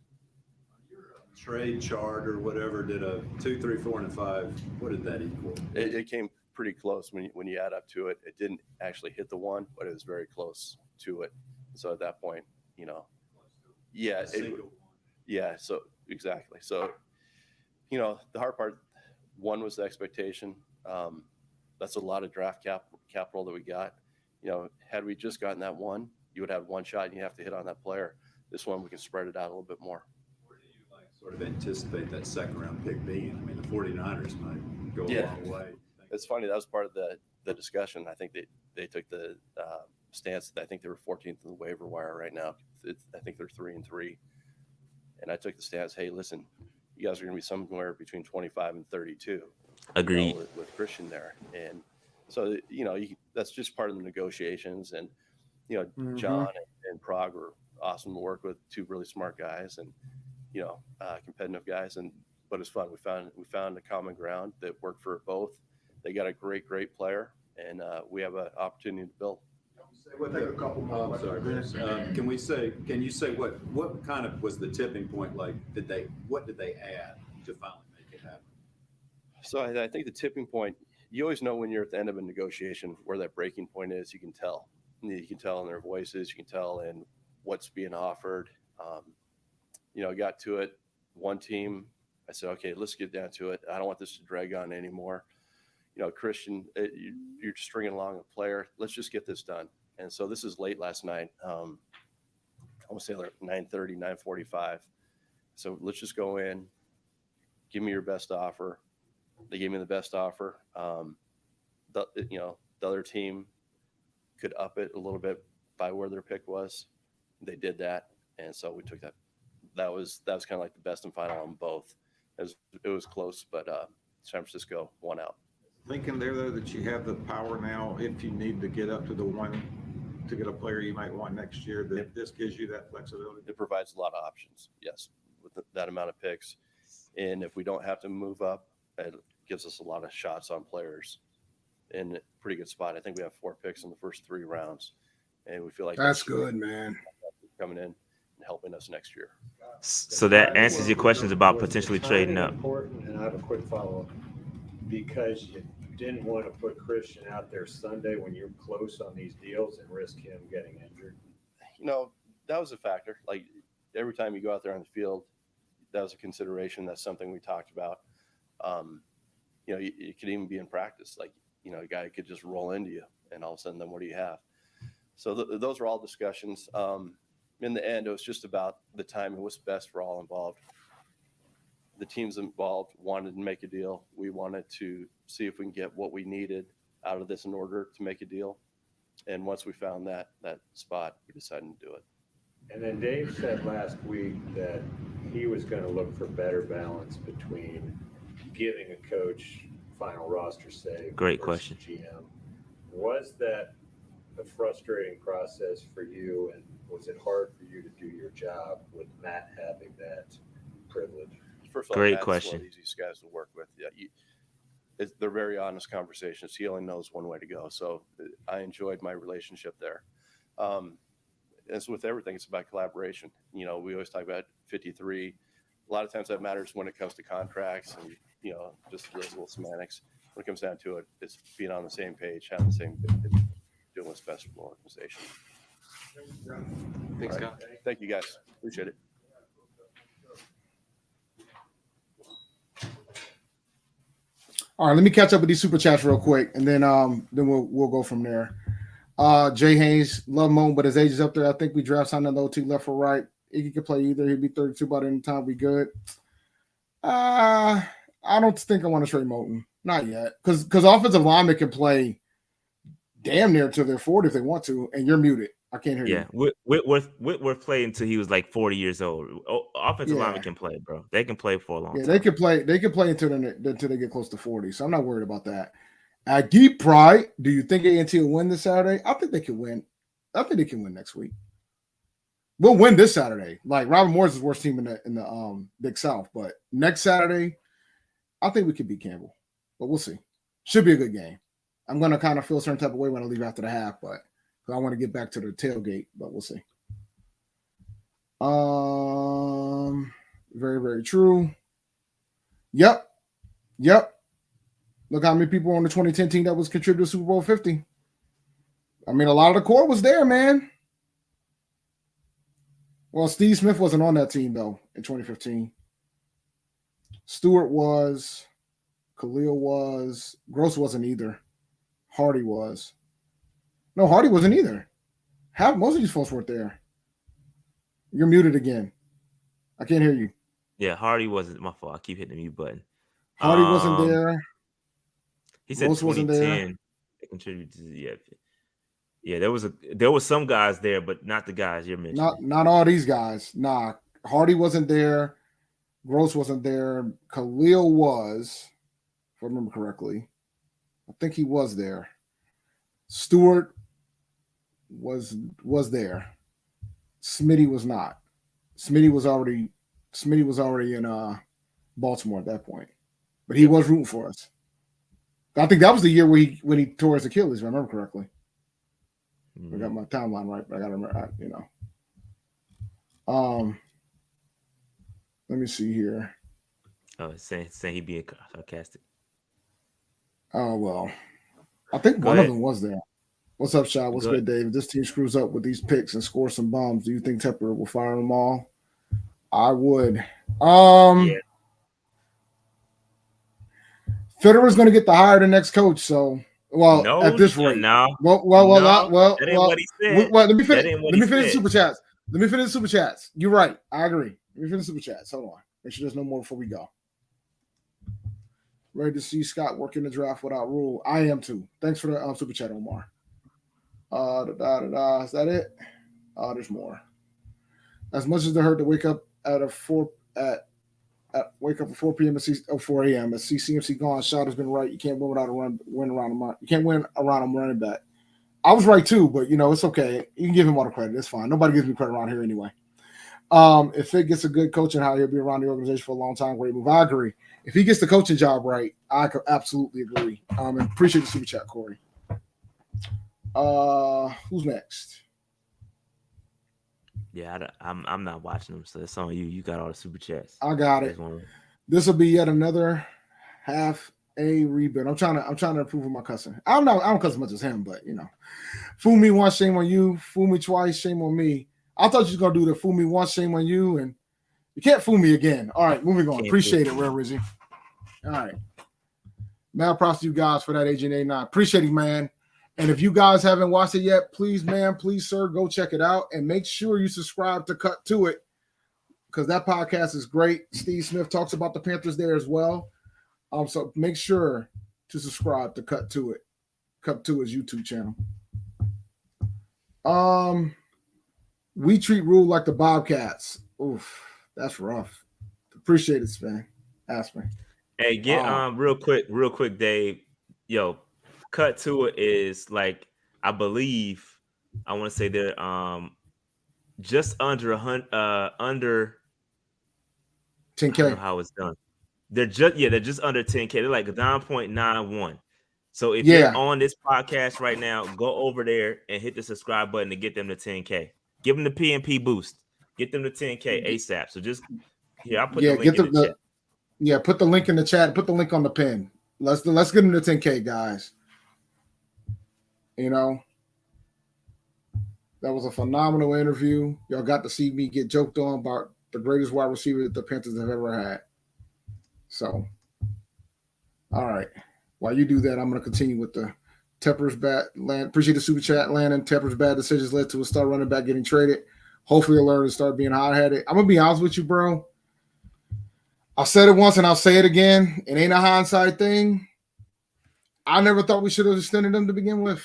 S16: Trade chart or whatever did a 2, 3, 4, and 5. What did that equal?
S8: It came pretty close when you add up to it. It didn't actually hit the 1, but it was very close to it. So at that point, yeah, so exactly. So, the hard part, 1 was the expectation. That's a lot of draft capital that we got. Had we just gotten that 1, you would have 1 shot and you have to hit on that player. This one, we can spread it out a little bit more.
S16: Where do you sort of anticipate that second round pick being? I mean, the 49ers might go a long way.
S8: It's funny. That was part of the discussion. I think they took the stance that I think they were 14th in the waiver wire right now. I think they're 3-3. And I took the stance, hey, listen, you guys are going to be somewhere between 25 and 32.
S2: Agreed.
S8: With Christian there. And so, that's just part of the negotiations. And, John and Prague were awesome to work with, 2 really smart guys and, competitive guys. But it's fun. We found a common ground that worked for both. They got a great player, and we have an opportunity to build.
S5: We'll take a couple more.
S16: I'm sorry. Can you say what kind of was the tipping point? What did they add to finally make it happen?
S8: So I think the tipping point, you always know when you're at the end of a negotiation where that breaking point is. You can tell. You can tell in their voices. You can tell in what's being offered. Got to it. 1 team, I said, okay, let's get down to it. I don't want this to drag on anymore. Christian, you're stringing along a player. Let's just get this done. And so this is late last night. I want to say like 9:30, 9:45. So let's just go in. Give me your best offer. They gave me the best offer. The other team could up it a little bit by where their pick was. They did that, and so we took that. That was kind of like the best and final on both. It was close, but San Francisco won out.
S14: Thinking there, though, that you have the power now, if you need to get up to the 1 to get a player you might want next year, that this gives you that flexibility?
S8: It provides a lot of options, yes, with that amount of picks. And if we don't have to move up, it gives us a lot of shots on players in a pretty good spot. I think we have 4 picks in the first 3 rounds, and we feel like
S5: that's good, man.
S8: Coming in and helping us next year.
S2: So that answers your questions about potentially trading up.
S13: Important, and I have a quick follow-up. Because you didn't want to put Christian out there Sunday when you're close on these deals and risk him getting injured?
S8: That was a factor. Like every time you go out there on the field, that was a consideration. That's something we talked about. You could even be in practice. A guy could just roll into you, and all of a sudden, then what do you have? So those were all discussions. In the end, it was just about the time and what's best for all involved. The teams involved wanted to make a deal. We wanted to see if we can get what we needed out of this in order to make a deal. And once we found that spot, we decided to do it.
S13: And then Dave said last week that he was going to look for better balance between giving a coach final roster say.
S2: Great question.
S13: GM. Was that a frustrating process for you, and was it hard for you to do your job with Matt having that privilege?
S8: First of all,
S2: great
S8: Matt's
S2: question.
S8: one of the easiest guys to work with. Yeah, they're very honest conversations. He only knows one way to go. So I enjoyed my relationship there. As with everything, it's about collaboration. We always talk about 53. A lot of times that matters when it comes to contracts and, just those little semantics. When it comes down to it, it's being on the same page, having the same vision, doing what's best for the organization.
S10: Thanks,
S8: All right.
S10: Scott.
S8: Thank you, guys. Appreciate it.
S5: All right, let me catch up with these super chats real quick, and then we'll go from there. Jay Haynes, love Moan, but his age is up there. I think we draft something low to left or right. Iggy could play either. He'd be 32 by the end of the time. Be good. I don't think I want to trade Moten. Not yet. Because offensive linemen can play damn near till they're 40 if they want to, and you're muted. I can't hear you.
S2: Whitworth played until he was like 40 years old. Offensive linemen can play, bro. They can play for a long time.
S5: They can play. They can play until they get close to 40. So I'm not worried about that. At Geek Pride, do you think A&T will win this Saturday? I think they can win. I think they can win next week. We'll win this Saturday. Like Robert Moore's the worst team in the Big South, but next Saturday, I think we could beat Campbell. But we'll see. Should be a good game. I'm gonna kind of feel a certain type of way when I leave after the half, but I want to get back to the tailgate. But we'll see. Very, very true. Yep. Look how many people on the 2010 team that was contributing to Super Bowl 50. I mean, a lot of the core was there, man. Well, Steve Smith wasn't on that team, though, in 2015. Stewart was. Khalil was. Gross wasn't either. Hardy was. No, Hardy wasn't either. Most of these folks weren't there. You're muted again. I can't hear you.
S2: Yeah, Hardy wasn't my fault. I keep hitting the mute button.
S5: Hardy wasn't there.
S2: He said
S5: Gross wasn't there.
S2: They contributed to yeah. There was some guys there, but not the guys you're mentioning.
S5: Not all these guys. Nah, Hardy wasn't there. Gross wasn't there. Khalil was, if I remember correctly. I think he was there. Stewart was there. Smitty was not. Smitty was already in Baltimore at that point, but he was rooting for us. I think that was the year when he tore his Achilles, if I remember correctly. I got my timeline right, but I got to remember, let me see here.
S2: Oh, saying he being sarcastic.
S5: Oh well, I think one of them was there. What's up, Shaw? What's good, Dave? If this team screws up with these picks and scores some bombs, do you think Tepper will fire them all? I would. Fitterer is going to get the hire the next coach. So, at this rate,
S2: no.
S5: Well.
S2: That ain't what he said.
S5: Let me finish the super chats. Let me finish the super chats. You're right. I agree. Let me finish the super chats. Hold on. Make sure there's no more before we go. Ready to see Scott work in the draft without rule. I am too. Thanks for the super chat, Omar. Is that it? There's more. As much as they hurt to wake up at 4 p.m. and 4 a.m. and see CMC gone, shot has been right. You can't win without win around him. You can't win around him running back. I was right too, but it's okay. You can give him all the credit. It's fine. Nobody gives me credit around here anyway. If Fit gets a good coaching hire, he'll be around the organization for a long time. Great move. I agree. If he gets the coaching job right, I could absolutely agree. And appreciate the super chat, Corey. Who's next?
S2: Yeah, I'm not watching them, so it's on you. You got all the super chats.
S5: I got it. This will be yet another half a rebuild. I'm trying to improve my cussing. I don't cuss as much as him, but fool me once, shame on you. Fool me twice, shame on me. I thought you was gonna do the fool me once, shame on you, and you can't fool me again. All right, moving on. Appreciate it, Real Rizzy. All right. Mad props to you guys for that Agent A9. Appreciate it, man. And if you guys haven't watched it yet, please, sir, go check it out and make sure you subscribe to Cut to It because that podcast is great. Steve Smith talks about the Panthers there as well. So make sure to subscribe to Cut to It. Cut to His YouTube channel. We treat Rule like the Bobcats. Oof, that's rough. Appreciate it, Sven. Ask me.
S2: Hey, get real quick, Dave. Yo, Cut to It is like I believe I want to say they're just under under
S5: 10K.
S2: I don't know how it's done. They're just under 10K. They're like 9.91. So if you're on this podcast right now, go over there and hit the subscribe button to get them to 10K. Give them the PNP boost. Get them to 10K ASAP. So just I'll put the link in the chat.
S5: Yeah, put the link in the chat. Put the link on the pin. Let's get them to 10K, guys. That was a phenomenal interview. Y'all got to see me get joked on about the greatest wide receiver that the Panthers have ever had. So, all right. While you do that, I'm going to continue with the Tepper's bad land. Appreciate the super chat, Landon. Tepper's bad decisions led to a star running back getting traded. Hopefully, he'll learn to start being hot-headed. I'm gonna be honest with you, bro. I said it once and I'll say it again. It ain't a hindsight thing. I never thought we should have extended him to begin with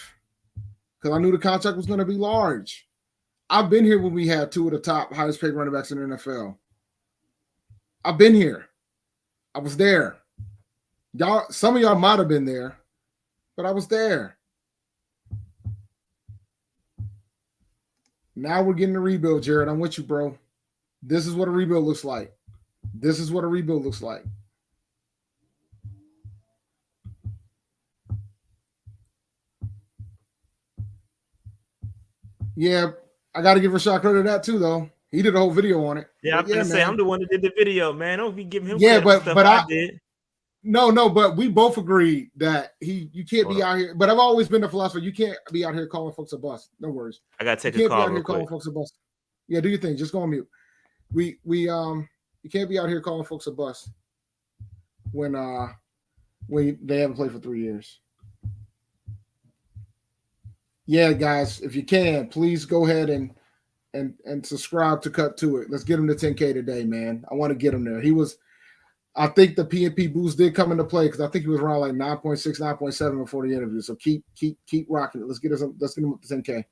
S5: because I knew the contract was going to be large. I've been here when we had two of the top highest paid running backs in the NFL. I've been here. I was there. Y'all, some of y'all might have been there, but I was there. Now we're getting a rebuild, Jared. I'm with you, bro. This is what a rebuild looks like. This is what a rebuild looks like. Yeah, I got to give Rashad credit to that too, though. He did a whole video on it.
S2: Yeah, I'm gonna say I'm the one that did the video, man. Don't be giving him
S5: yeah,
S2: credit for stuff
S5: but
S2: I did.
S5: No, but we both agreed that you can't be out here. But I've always been the philosopher. You can't be out here calling folks a bust. No worries.
S2: I gotta take
S5: you
S2: a
S5: can't
S2: call
S5: be out
S2: real
S5: here
S2: quick.
S5: calling folks a bust. Yeah, do your thing. Just go on mute. You can't be out here calling folks a bust when they haven't played for 3 years. Yeah, guys, if you can, please go ahead and subscribe to Cut to It. Let's get him to 10K today, man. I want to get him there. I think the PNP boost did come into play because I think he was around like 9.6, 9.7 before the interview. So keep rocking it. Let's get him up to 10K.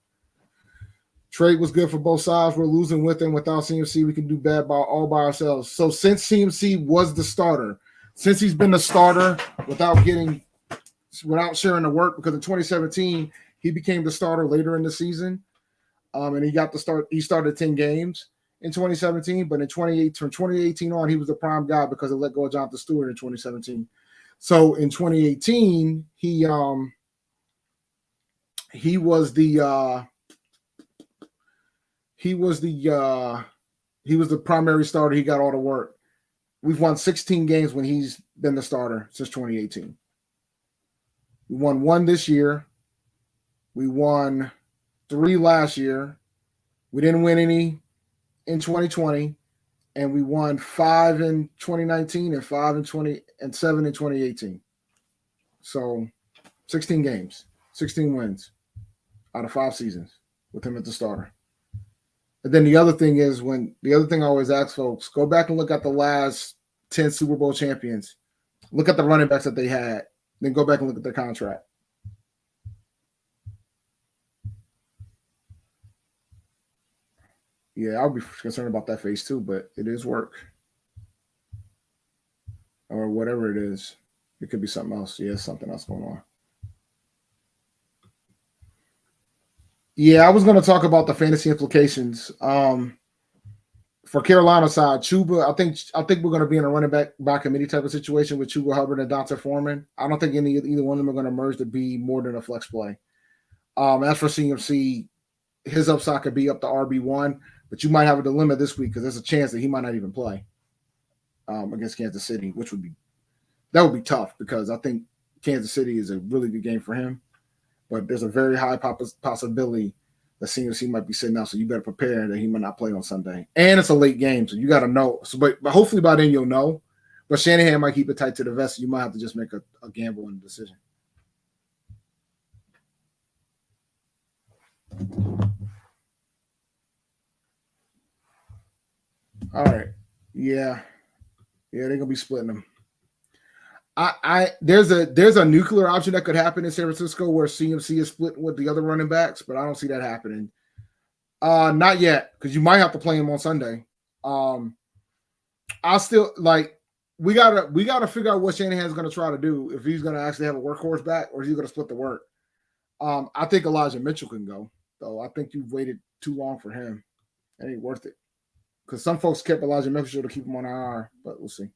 S5: Trade was good for both sides. We're losing with and without CMC. We can do bad all by ourselves. So since CMC was the starter, since he's been the starter without sharing the work, because in 2017 he became the starter later in the season, and he got the start. He started 10 games in 2017, but from 2018 on, he was the prime guy because they let go of Jonathan Stewart in 2017. So in 2018, he was the primary starter. He got all the work. We've won 16 games when he's been the starter since 2018. We won 1 this year. We won 3 last year. We didn't win any in 2020, and we won 5 in 2019 and 5 in 20 and 7 in 2018. So 16 games, 16 wins out of 5 seasons with him at the starter. And then the other thing is I always ask folks, go back and look at the last 10 Super Bowl champions. Look at the running backs that they had. Then go back and look at their contract. Yeah, I'll be concerned about that face too, but it is work. Or whatever it is. It could be something else. Yeah, something else going on. Yeah, I was going to talk about the fantasy implications. For Carolina side, Chuba, I think we're going to be in a running back by committee type of situation with Chuba Hubbard and Dante Foreman. I don't think either one of them are going to merge to be more than a flex play. As for CMC, his upside could be up to RB1, but you might have a dilemma this week because there's a chance that he might not even play against Kansas City, which would be tough because I think Kansas City is a really good game for him. But there's a very high possibility that CMC might be sitting out, so you better prepare that he might not play on Sunday. And it's a late game, so you got to know. So, but hopefully by then you'll know. But Shanahan might keep it tight to the vest. So you might have to just make a gamble and a decision. All right. Yeah, they're gonna be splitting them. There's a nuclear option that could happen in San Francisco where CMC is split with the other running backs, but I don't see that happening. Not yet, because you might have to play him on Sunday. I still we gotta figure out what Shanahan's gonna try to do, if he's gonna actually have a workhorse back or is he gonna split the work. I think Elijah Mitchell can go, though. I think you've waited too long for him. It ain't worth it. Because some folks kept Elijah Mitchell to keep him on IR, but we'll see.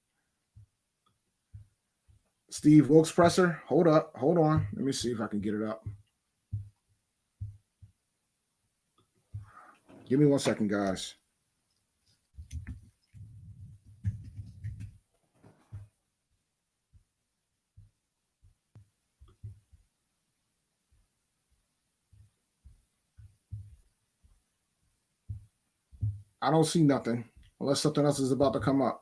S5: Steve Wilkes presser. Hold on. Let me see if I can get it up. Give me 1 second, guys. I don't see nothing unless something else is about to come up.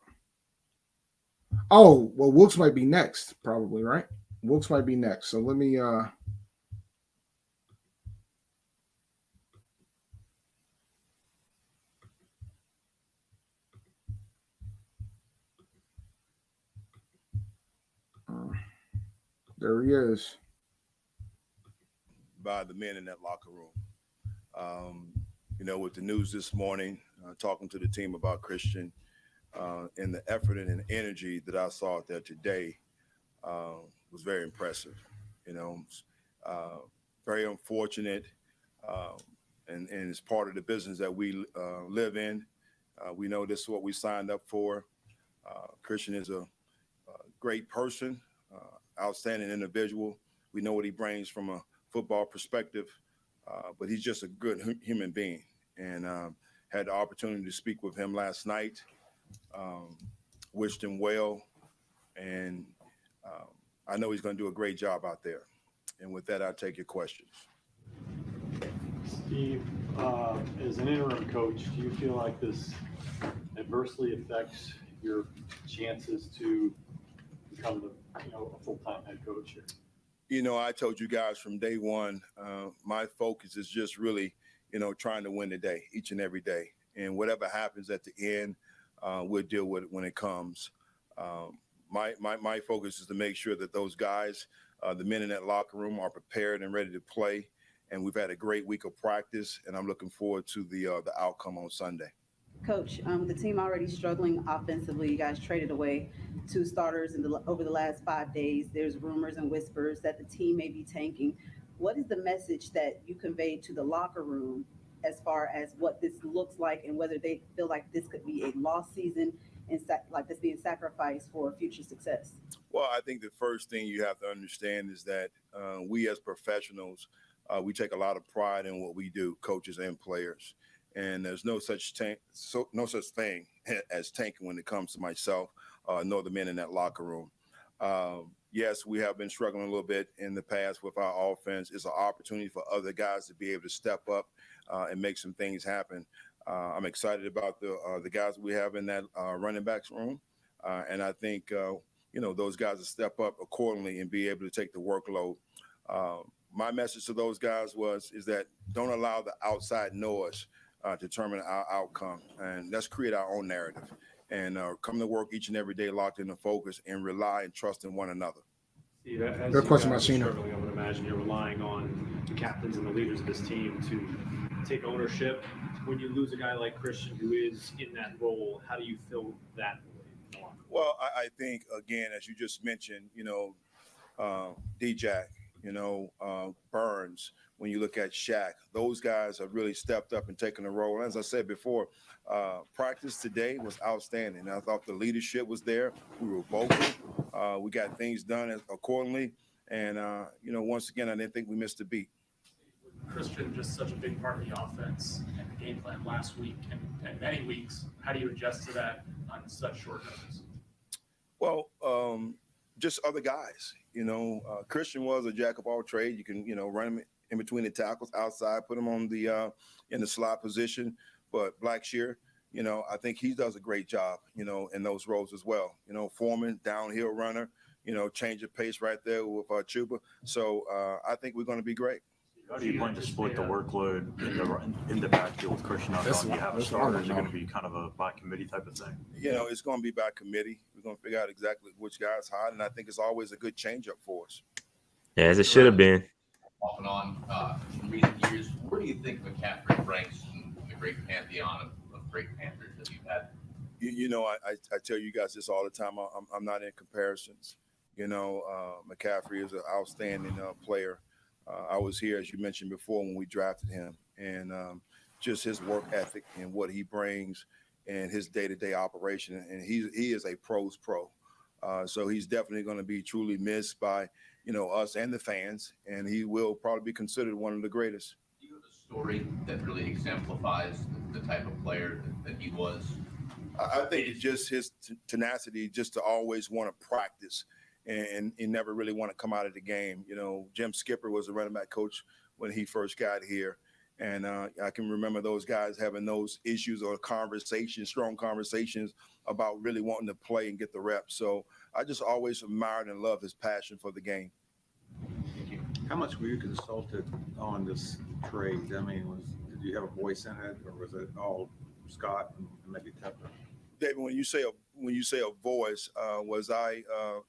S5: Oh, well, Wilkes might be next, probably, right? Wilkes might be next. So let me There he is.
S20: By the men in that locker room. With the news this morning, talking to the team about Christian, and the effort and energy that I saw out there today was very impressive. Very unfortunate, and it's part of the business that we live in. We know this is what we signed up for. Christian is a great person, outstanding individual. We know what he brings from a football perspective, but he's just a good human being. And had the opportunity to speak with him last night. Wished him well, and I know he's going to do a great job out there. And with that, I'll take your questions.
S9: Steve, as an interim coach, do you feel like this adversely affects your chances to become a full-time head coach here?
S20: I told you guys from day one, my focus is just really, trying to win the day, each and every day. And whatever happens at the end, we'll deal with it when it comes. My focus is to make sure that those guys, the men in that locker room, are prepared and ready to play. And we've had a great week of practice, and I'm looking forward to the outcome on Sunday.
S21: Coach, the team already struggling offensively. You guys traded away 2 starters over the last 5 days. There's rumors and whispers that the team may be tanking. What is the message that you conveyed to the locker room as far as what this looks like and whether they feel like this could be a lost season and like this being sacrificed for future success?
S20: Well, I think the first thing you have to understand is that we as professionals, we take a lot of pride in what we do, coaches and players. And there's no such thing as tanking when it comes to myself, nor the men in that locker room. Yes, we have been struggling a little bit in the past with our offense. It's an opportunity for other guys to be able to step up and make some things happen. I'm excited about the guys we have in that running backs room, and I think those guys will step up accordingly and be able to take the workload. My message to those guys is that don't allow the outside noise determine our outcome, and let's create our own narrative and come to work each and every day locked in the focus and rely and trust in one another.
S12: Steve, as
S5: Good question,
S12: you guys are
S5: Marcino.
S12: struggling, I would imagine you're relying on the captains and the leaders of this team to take ownership. When you lose a guy like Christian who is in that role, how do you fill that void?
S20: Well, I think, again, as you just mentioned, D-Jack, Burns, when you look at Shaq, those guys have really stepped up and taken a role. And as I said before, practice today was outstanding. I thought the leadership was there. We were vocal. We got things done accordingly. And, once again, I didn't think we missed a beat.
S12: Christian, just such a big part of the offense and the game plan last week and many weeks. How do you adjust to that on such short notice?
S20: Well, just other guys. Christian was a jack of all trades. You can, run him in between the tackles, outside, put him on the in the slot position. But Blackshear, I think he does a great job, in those roles as well. Foreman, downhill runner, change of pace right there with Chuba. So I think we're going to be great.
S22: How do you plan to split the workload in the backfield with Christian up on? Do you have a starter? Is it going to be kind of a by committee type of thing?
S20: It's going to be by committee. We're going to figure out exactly which guy's hot, and I think it's always a good change-up for us.
S2: Yeah, as it should have been.
S11: Off and on in recent years, where do you think McCaffrey ranks in the great pantheon of great Panthers that you've had?
S20: I tell you guys this all the time. I'm not in comparisons. McCaffrey is an outstanding player. I was here, as you mentioned before, when we drafted him, and just his work ethic and what he brings and his day-to-day operation. And he is a pro's pro. So he's definitely going to be truly missed by, us and the fans, and he will probably be considered one of the greatest.
S11: Do you have a story that really exemplifies the type of player that he was?
S20: I think it's just his tenacity, just to always want to practice and never really want to come out of the game. Jim Skipper was a running back coach when he first got here. And I can remember those guys having those issues or strong conversations about really wanting to play and get the reps. So I just always admired and loved his passion for the game.
S14: How much were you consulted on this trade? I mean, did you have a voice in it, or was it all Scott and maybe Tepper?
S20: David, when you say when you say a voice, was I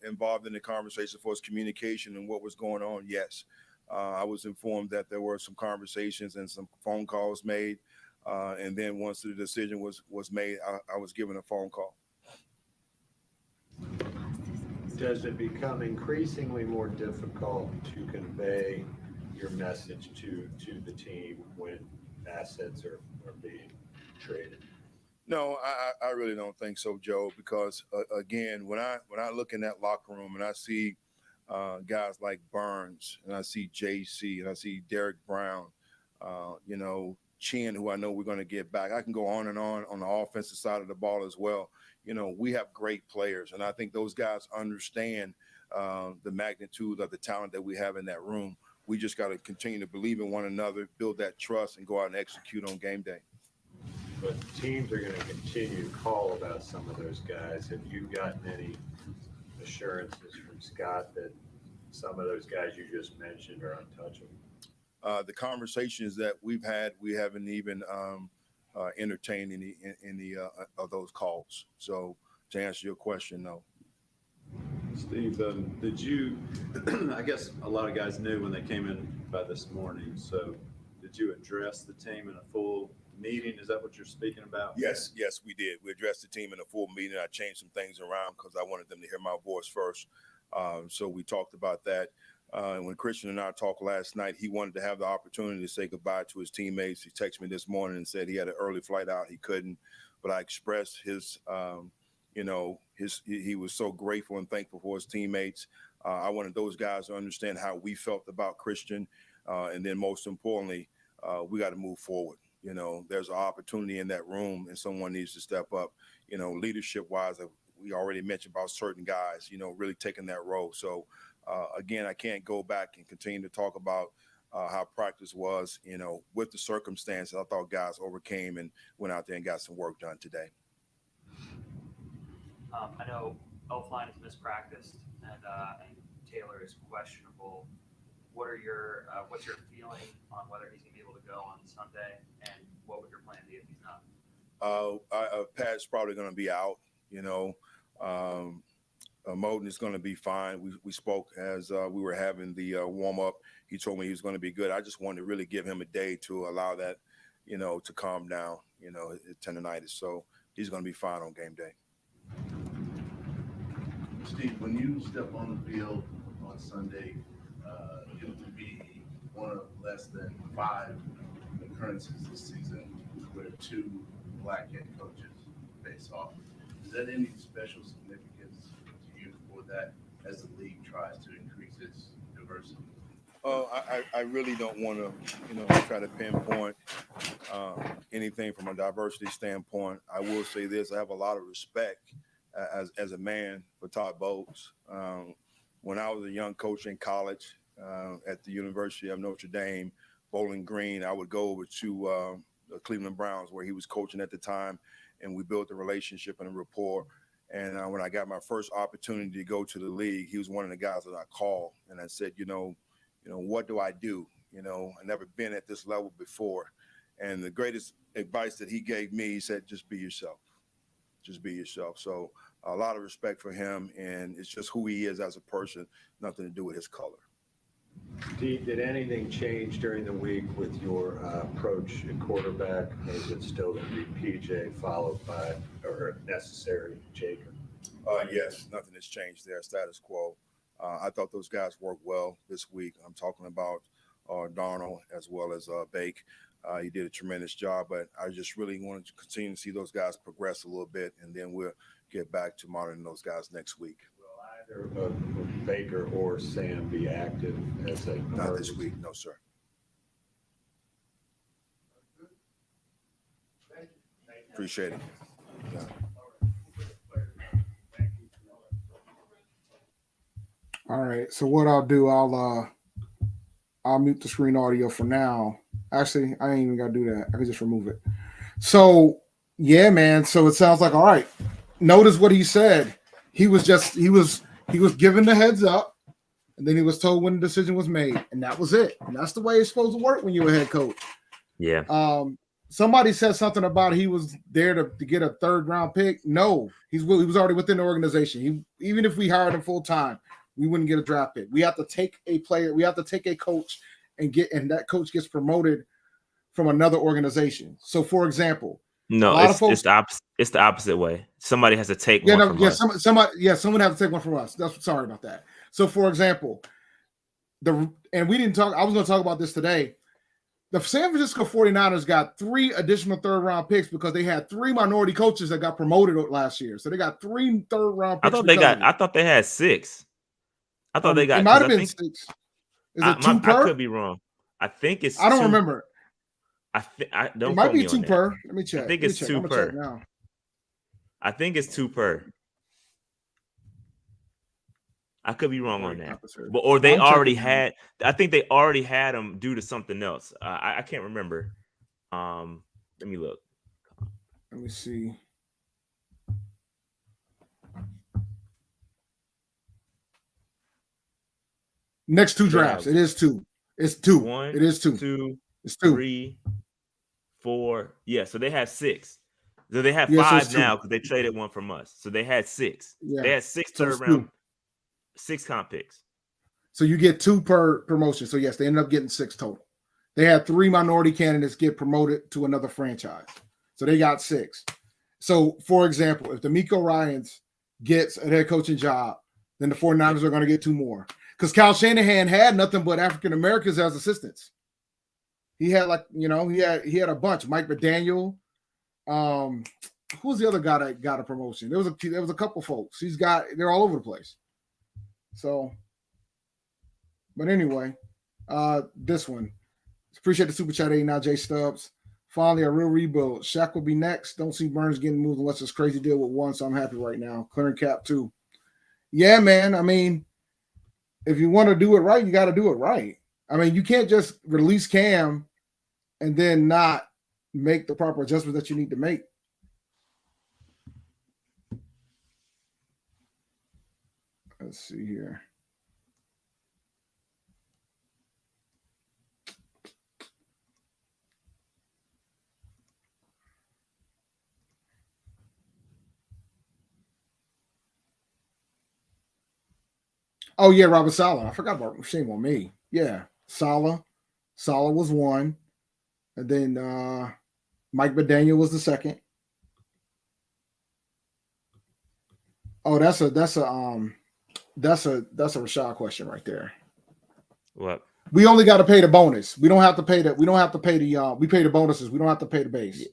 S20: involved in the conversation for communication and what was going on? Yes. I was informed that there were some conversations and some phone calls made. And then once the decision was made, I was given a phone call.
S13: Does it become increasingly more difficult to convey your message to the team when assets are being traded?
S20: No, I really don't think so, Joe, because again, when I look in that locker room and I see guys like Burns and I see JC and I see Derek Brown, Chin, who I know we're going to get back. I can go on the offensive side of the ball as well. We have great players, and I think those guys understand the magnitude of the talent that we have in that room. We just got to continue to believe in one another, build that trust, and go out and execute on game day.
S13: But teams are going to continue to call about some of those guys. Have you gotten any assurances from Scott that some of those guys you just mentioned are untouchable?
S20: The conversations that we've had, we haven't even entertained any of those calls. So to answer your question, no.
S16: Steve, did you, I guess a lot of guys knew when they came in by this morning, so did you address the team in a full meeting? Is that what you're speaking about?
S20: Yes, we did. We addressed the team in a full meeting. I changed some things around because I wanted them to hear my voice first. So we talked about that. When Christian and I talked last night, he wanted to have the opportunity to say goodbye to his teammates. He texted me this morning and said he had an early flight out. He couldn't, but I expressed his, he was so grateful and thankful for his teammates. I wanted those guys to understand how we felt about Christian. And then most importantly, we got to move forward. There's an opportunity in that room and someone needs to step up, leadership wise. We already mentioned about certain guys, really taking that role. So, again, I can't go back and continue to talk about how practice was, with the circumstances. I thought guys overcame and went out there and got some work done today.
S17: I know Elfline is mispracticed and Taylor is questionable. What's your feeling on whether he's going to be able to go on Sunday, and what would your plan be if he's not?
S20: Pat's probably going to be out, Moten is going to be fine. We spoke as we were having the warm-up. He told me he was going to be good. I just wanted to really give him a day to allow that, to calm down, tendonitis. So he's going to be fine on game day.
S1: Steve, when you step on the field on Sunday, it will be one of less than 5 occurrences this season where 2 black head coaches face off. Is that any special significance to you for that as the league tries to increase its diversity?
S20: I really don't want to, try to pinpoint anything from a diversity standpoint. I will say this: I have a lot of respect as a man for Todd Bowles. When I was a young coach in college at the University of Notre Dame, Bowling Green, I would go over to the Cleveland Browns where he was coaching at the time, and we built a relationship and a rapport. And when I got my first opportunity to go to the league, he was one of the guys that I called, and I said, what do I do? I've never been at this level before. And the greatest advice that he gave me, he said, just be yourself. Just be yourself. So a lot of respect for him, and it's just who he is as a person, nothing to do with his color.
S13: Did anything change during the week with your approach at quarterback? Or is it still going to be PJ followed by, or necessary, Jacob?
S20: Yes, nothing has changed there. Status quo. I thought those guys worked well this week. I'm talking about Darnold as well as Bake. He did a tremendous job, but I just really wanted to continue to see those guys progress a little bit, and then we'll get back to monitoring those guys next week.
S13: Will either Baker or Sam be active as a
S20: Not this week, no, sir. Appreciate it. Yeah.
S5: All right. So what I'll do, I'll mute the screen audio for now. Actually, I ain't even got to do that. I can just remove it. So yeah, man. So it sounds like, all right. Notice what he said. He was given the heads up, and then he was told when the decision was made, and that was it. And that's the way it's supposed to work when you're a head coach.
S2: Yeah.
S5: somebody said something about he was there to get a 3rd round pick. No, he was already within the organization. Even if we hired him full time, we wouldn't get a draft pick. We have to take a player. We have to take a coach and that coach gets promoted from another organization. So, for example,
S2: No, it's the opposite way. Somebody has to take one from us.
S5: Someone has to take one from us. Sorry about that. So, for example, and we didn't talk. I was going to talk about this today. The San Francisco 49ers got 3 additional 3rd round picks because they had 3 minority coaches that got promoted last year. So they got 3 3rd round picks.
S2: I thought they had 6. I thought they got.
S5: It might have been 6. Is it 2 per?
S2: I could be wrong. I think it's.
S5: I don't remember.
S2: I don't.
S5: It might be 2 per. Let me check.
S2: I think it's 2 per.
S5: Now.
S2: I think it's 2 per. I could be wrong on that, or they already had. I think they already had them due to something else. I can't remember. Let me look.
S5: Let me see. Next 2 drafts. It is 2. It's 2.
S2: 1,
S5: it is 2.
S2: 2.
S5: It's 2.
S2: 3, 4. Yeah, so they have 6. So they have 5 now because they traded 1 from us. So they had 6.
S5: Yeah.
S2: They had 6 3rd round. 6 comp picks.
S5: So you get 2 per promotion. So yes, they ended up getting 6 total. They had 3 minority candidates get promoted to another franchise. So they got 6. So for example, if D'Amico Ryans gets a head coaching job, then the 49ers are going to get 2 more. Because Kyle Shanahan had nothing but African Americans as assistants. He had he had a bunch. Mike McDaniel. Who's the other guy that got a promotion? There was a couple folks. They're all over the place. So, but anyway, this one. Appreciate the super chat, 89 J Stubbs. Finally, a real rebuild. Shaq will be next. Don't see Burns getting moved unless it's crazy deal with 1, so I'm happy right now. Clearing cap 2. Yeah, man. I mean, if you want to do it right, you got to do it right. I mean, you can't just release Cam and then not make the proper adjustments that you need to make. Let's see here. Oh yeah, Robert Saleh. I forgot about shame on me. Yeah, Saleh. Saleh was 1, and then Mike McDaniel was the 2nd. Oh, that's a Rashad question right there.
S2: What?
S5: We only got to pay the bonus. We don't have to pay that. We don't have to pay we pay the bonuses. We don't have to pay the base.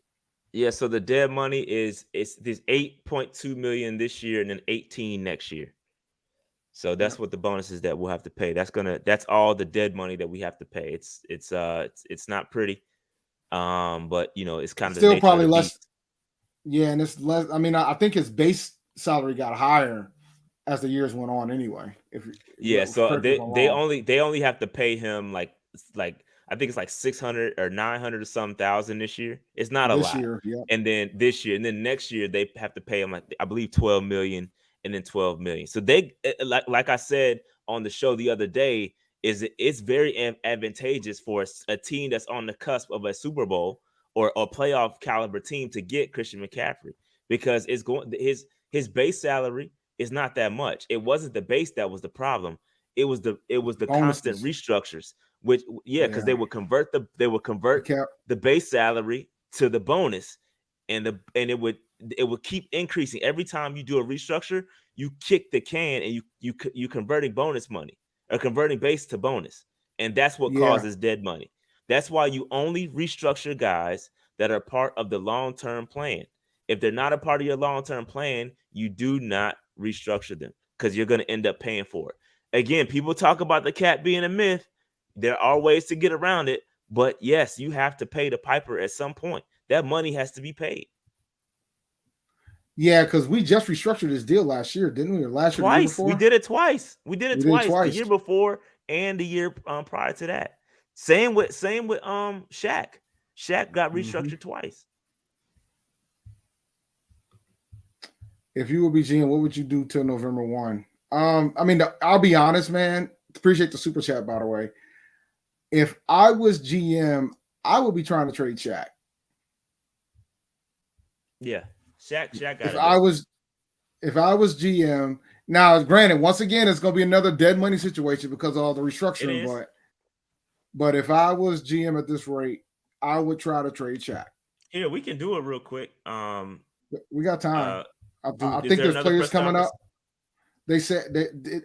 S2: Yeah, so the dead money is there's 8.2 million this year and then 18 next year. So that's what the bonus is that we'll have to pay. That's all the dead money that we have to pay. It's not pretty. But it's kind of
S5: still probably less. Yeah, and it's less. I mean, I think his base salary got higher as the years went on anyway.
S2: So they only have to pay him like I think it's like 600 or 900 or some thousand this year. It's not a lot.
S5: Year, yeah.
S2: And then this year, and then next year they have to pay him like I believe 12 million and then 12 million. So they like I said on the show the other day, it's very advantageous for a team that's on the cusp of a Super Bowl or a playoff caliber team to get Christian McCaffrey because it's going his base salary is not that much. It wasn't the base that was the problem. It was the constant restructures, because they would convert the base salary to the bonus, and it would keep increasing every time you do a restructure. You kick the can and you converting bonus money or converting base to bonus, and that's what causes dead money. That's why you only restructure guys that are part of the long-term plan. If they're not a part of your long-term plan, you do not restructure them because you're going to end up paying for it. Again, people talk about the cap being a myth. There are ways to get around it, but yes, you have to pay the piper at some point. That money has to be paid.
S5: Yeah, because we just restructured this deal last year, didn't we? Or last year,
S2: twice.
S5: We
S2: did it twice. We did it twice. The year before and the year prior to that. Same with Shaq. Shaq got restructured twice.
S5: If you would be GM, what would you do till November 1? I mean, I'll be honest, man. Appreciate the super chat, by the way. If I was GM, I would be trying to trade Shaq.
S2: Yeah, Shaq got
S5: If
S2: it.
S5: I was GM, now granted, once again, it's going to be another dead money situation because of all the restructuring. But if I was GM at this rate, I would try to trade Shaq.
S2: Here, we can do it real quick.
S5: We got time. I
S2: is
S5: think
S2: there
S5: there's
S2: another
S5: players
S2: press
S5: coming
S2: conference?
S5: up. They said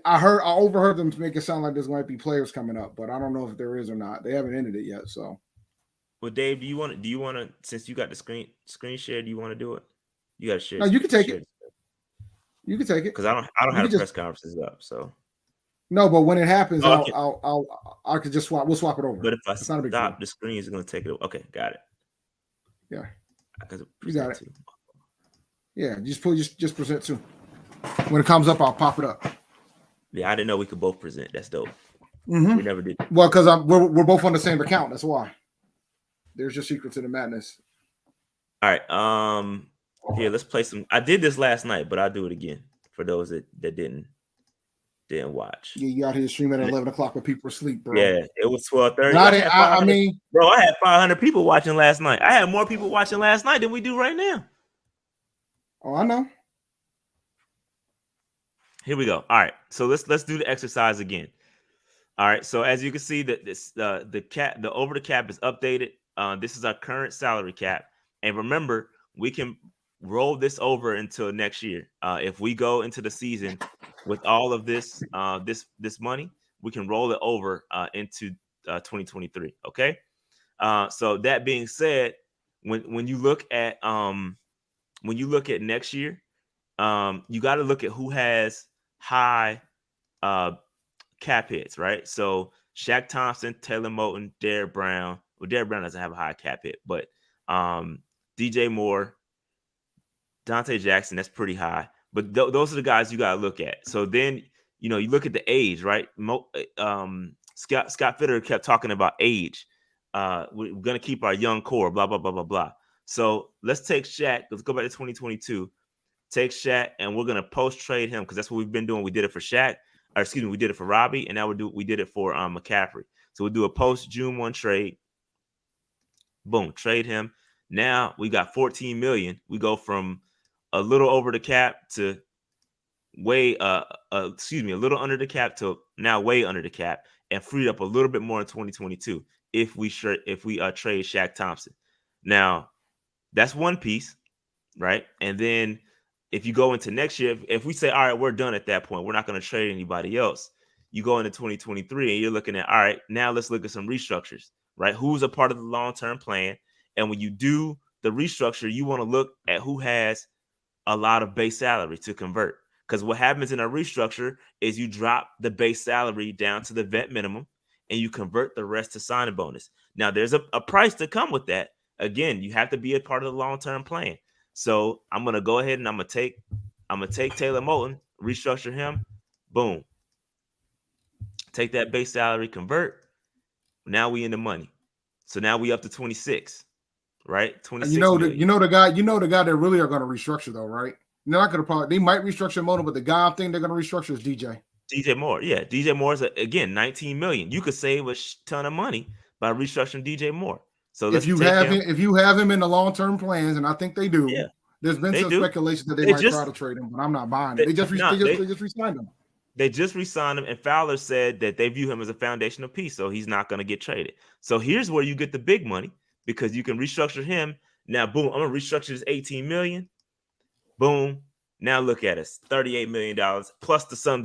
S5: I overheard them to make it sound like there's might be players coming up, but I don't know if there is or not. They haven't ended it yet. So,
S2: well, Dave, do you want to since you got the screen share? Do you want to do it? You got to share.
S5: No, you can take
S2: share
S5: it. You can take it
S2: because I don't have the press conferences up. So
S5: no, but when it happens,
S2: oh,
S5: I could just swap. We'll swap it over.
S2: But if I
S5: it's not a big
S2: stop
S5: deal.
S2: the screen, is going to take it. Okay, got it.
S5: Yeah,
S2: you
S5: got it. Yeah, just present too. When it comes up, I'll pop it up.
S2: Yeah, I didn't know we could both present. That's dope.
S5: Mm-hmm.
S2: We never did.
S5: Well, because we're both on the same account. That's why. There's your secret to the madness.
S2: All right. Here, let's play some. I did this last night, but I'll do it again for those that didn't watch.
S5: Yeah, you out here streaming at 11 o'clock when people are asleep, bro.
S2: Yeah, it was 12:30.
S5: I mean,
S2: bro, I had 500 people watching last night. I had more people watching last night than we do right now.
S5: Oh, I know.
S2: Here we go. All right, so let's do the exercise again. All right, so as you can see, that the over the cap is updated. This is our current salary cap, and remember, we can roll this over until next year. If we go into the season with all of this this money, we can roll it over into 2023. Okay. So that being said, when you look at next year, you got to look at who has high cap hits, right? So Shaq Thompson, Taylor Moton, Derrick Brown. Well, Derrick Brown doesn't have a high cap hit, but DJ Moore, Dante Jackson, that's pretty high. But those are the guys you got to look at. So then, you look at the age, right? Scott Fitterer kept talking about age. We're going to keep our young core, blah, blah, blah, blah, blah. So let's take Shaq. Let's go back to 2022. Take Shaq, and we're going to post-trade him because that's what we've been doing. We did it for Shaq. Or excuse me, we did it for Robbie, and now we did it for McCaffrey. So we'll do a post-June 1 trade. Boom, trade him. Now we got $14 million. We go from a little over the cap to way a little under the cap to now way under the cap, and freed up a little bit more in 2022 if we trade Shaq Thompson. Now that's one piece, right? And then if you go into next year, if we say, all right, we're done at that point, we're not going to trade anybody else. You go into 2023 and you're looking at, all right, now let's look at some restructures, right? Who's a part of the long-term plan? And when you do the restructure, you want to look at who has a lot of base salary to convert. Because what happens in a restructure is you drop the base salary down to the vet minimum and you convert the rest to signing bonus. Now, there's a price to come with that. Again, you have to be a part of the long-term plan. So I'm going to go ahead and I'm going to take Taylor Moton, restructure him. Boom. Take that base salary, convert. Now we in the money. So now we up to 26, right? 26.
S5: You know the guy that really are going to restructure though, right? They're not going to they might restructure Moton, but the guy I think they're going to restructure is DJ.
S2: DJ Moore. Yeah. DJ Moore is again, 19 million. You could save a ton of money by restructuring DJ Moore. So
S5: if you have him in the long-term plans, and I think they do, there's been some speculation that they might try to trade him, but I'm not buying it. They just re-signed him.
S2: They just re-signed him, and Fowler said that they view him as a foundational piece, so he's not going to get traded. So here's where you get the big money because you can restructure him. Now, boom, I'm going to restructure this $18 million. Boom. Now look at us, $38 million plus the sum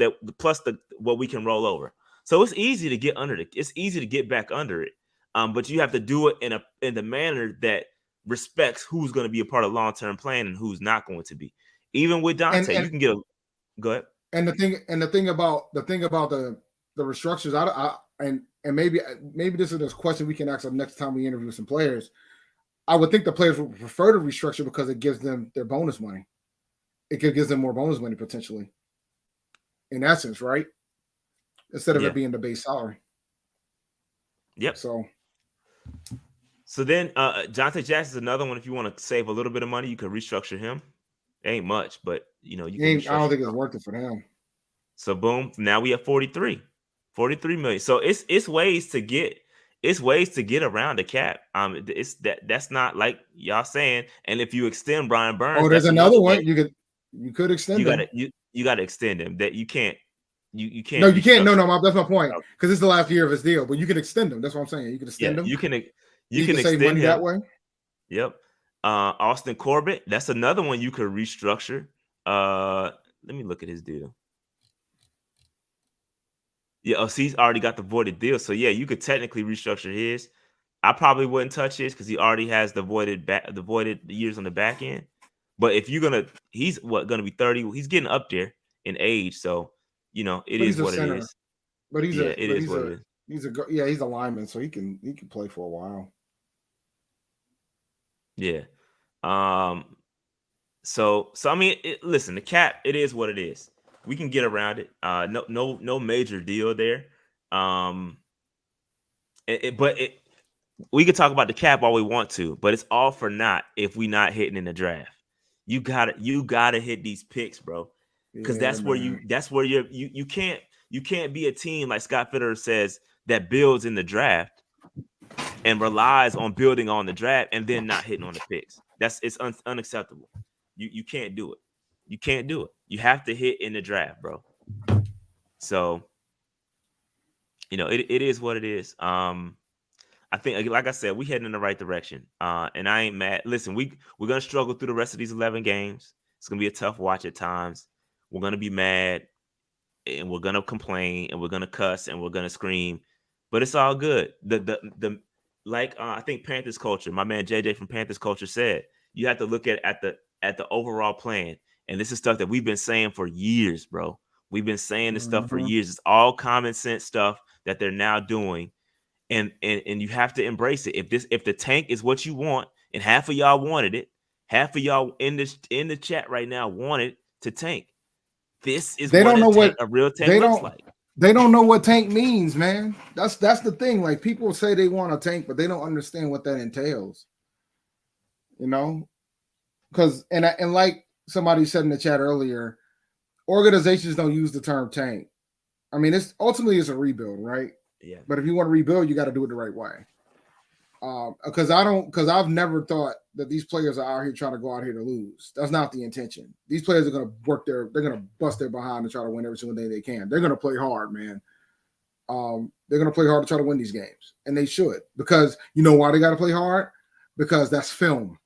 S2: what we can roll over. So it's easy to get under it. It's easy to get back under it. But you have to do it in the manner that respects who's going to be a part of long-term plan and who's not going to be. Even with Dante, you can get go ahead.
S5: And the thing about the restructures, and maybe this is a question we can ask the next time we interview some players. I would think the players would prefer to restructure because it gives them their bonus money. It gives them more bonus money potentially. In essence, right? Instead of it being the base salary.
S2: Yep. So then Dante Jackson is another one. If you want to save a little bit of money, you can restructure him. It ain't much, but you can
S5: I don't think it's worth it for them.
S2: So boom, now we have 43 million. So it's ways to get it's ways to get around the cap. It's that's not like y'all saying. And if you extend Brian Burns,
S5: Oh, there's
S2: that's
S5: another
S2: way.
S5: one. You could extend him.
S2: You gotta extend him. That you can't. You can't.
S5: No, you can't. No,
S2: restructure.
S5: that's my point. Because it's the last year of his deal, but you can extend him. That's what I'm saying. You can extend him.
S2: You can
S5: save
S2: extend
S5: money
S2: him
S5: that way.
S2: Yep. Austin Corbett, that's another one you could restructure. Let me look at his deal. Yeah, so he's already got the voided deal. So yeah, you could technically restructure his. I probably wouldn't touch his because he already has the voided years on the back end. But if you're he's gonna be 30. He's getting up there in age, so it is what it is.
S5: But he's
S2: it is what it is.
S5: He's a lineman, so he can play for a while.
S2: Yeah. So I mean, listen, the cap, it is what it is. We can get around it. No major deal there. We could talk about the cap all we want to, but it's all for naught if we not hitting in the draft. You gotta hit these picks, bro. Because that's where you can't be a team like Scott Fitterer says that builds in the draft and relies on building on the draft and then not hitting on the picks. It's unacceptable. You can't do it. You can't do it. You have to hit in the draft, bro. So, it is what it is. I think, like I said, we heading in the right direction. And I ain't mad. Listen, we're gonna struggle through the rest of these 11 games. It's gonna be a tough watch at times. We're gonna be mad, and we're gonna complain, and we're gonna cuss, and we're gonna scream, but it's all good. I think Panthers culture, my man JJ from Panthers culture said, you have to look at the overall plan. And this is stuff that we've been saying for years, bro. We've been saying this stuff for years. It's all common sense stuff that they're now doing. And you have to embrace it. If the tank is what you want, and half of y'all wanted it, half of y'all in the chat right now wanted to tank. This is
S5: They don't know what
S2: a real tank looks like.
S5: They don't know what tank means, man. That's the thing. Like, people say they want a tank, but they don't understand what that entails. Because and like somebody said in the chat earlier, organizations don't use the term tank. I mean, it's ultimately a rebuild, right?
S2: Yeah.
S5: But if you want to rebuild, you got to do it the right way. Because I've never thought that these players are out here trying to go out here to lose. That's not the intention. These players are going to they're going to bust their behind and try to win every single day they can. They're going to play hard, man. They're going to play hard to try to win these games, and they should, because you know why they got to play hard? Because that's film.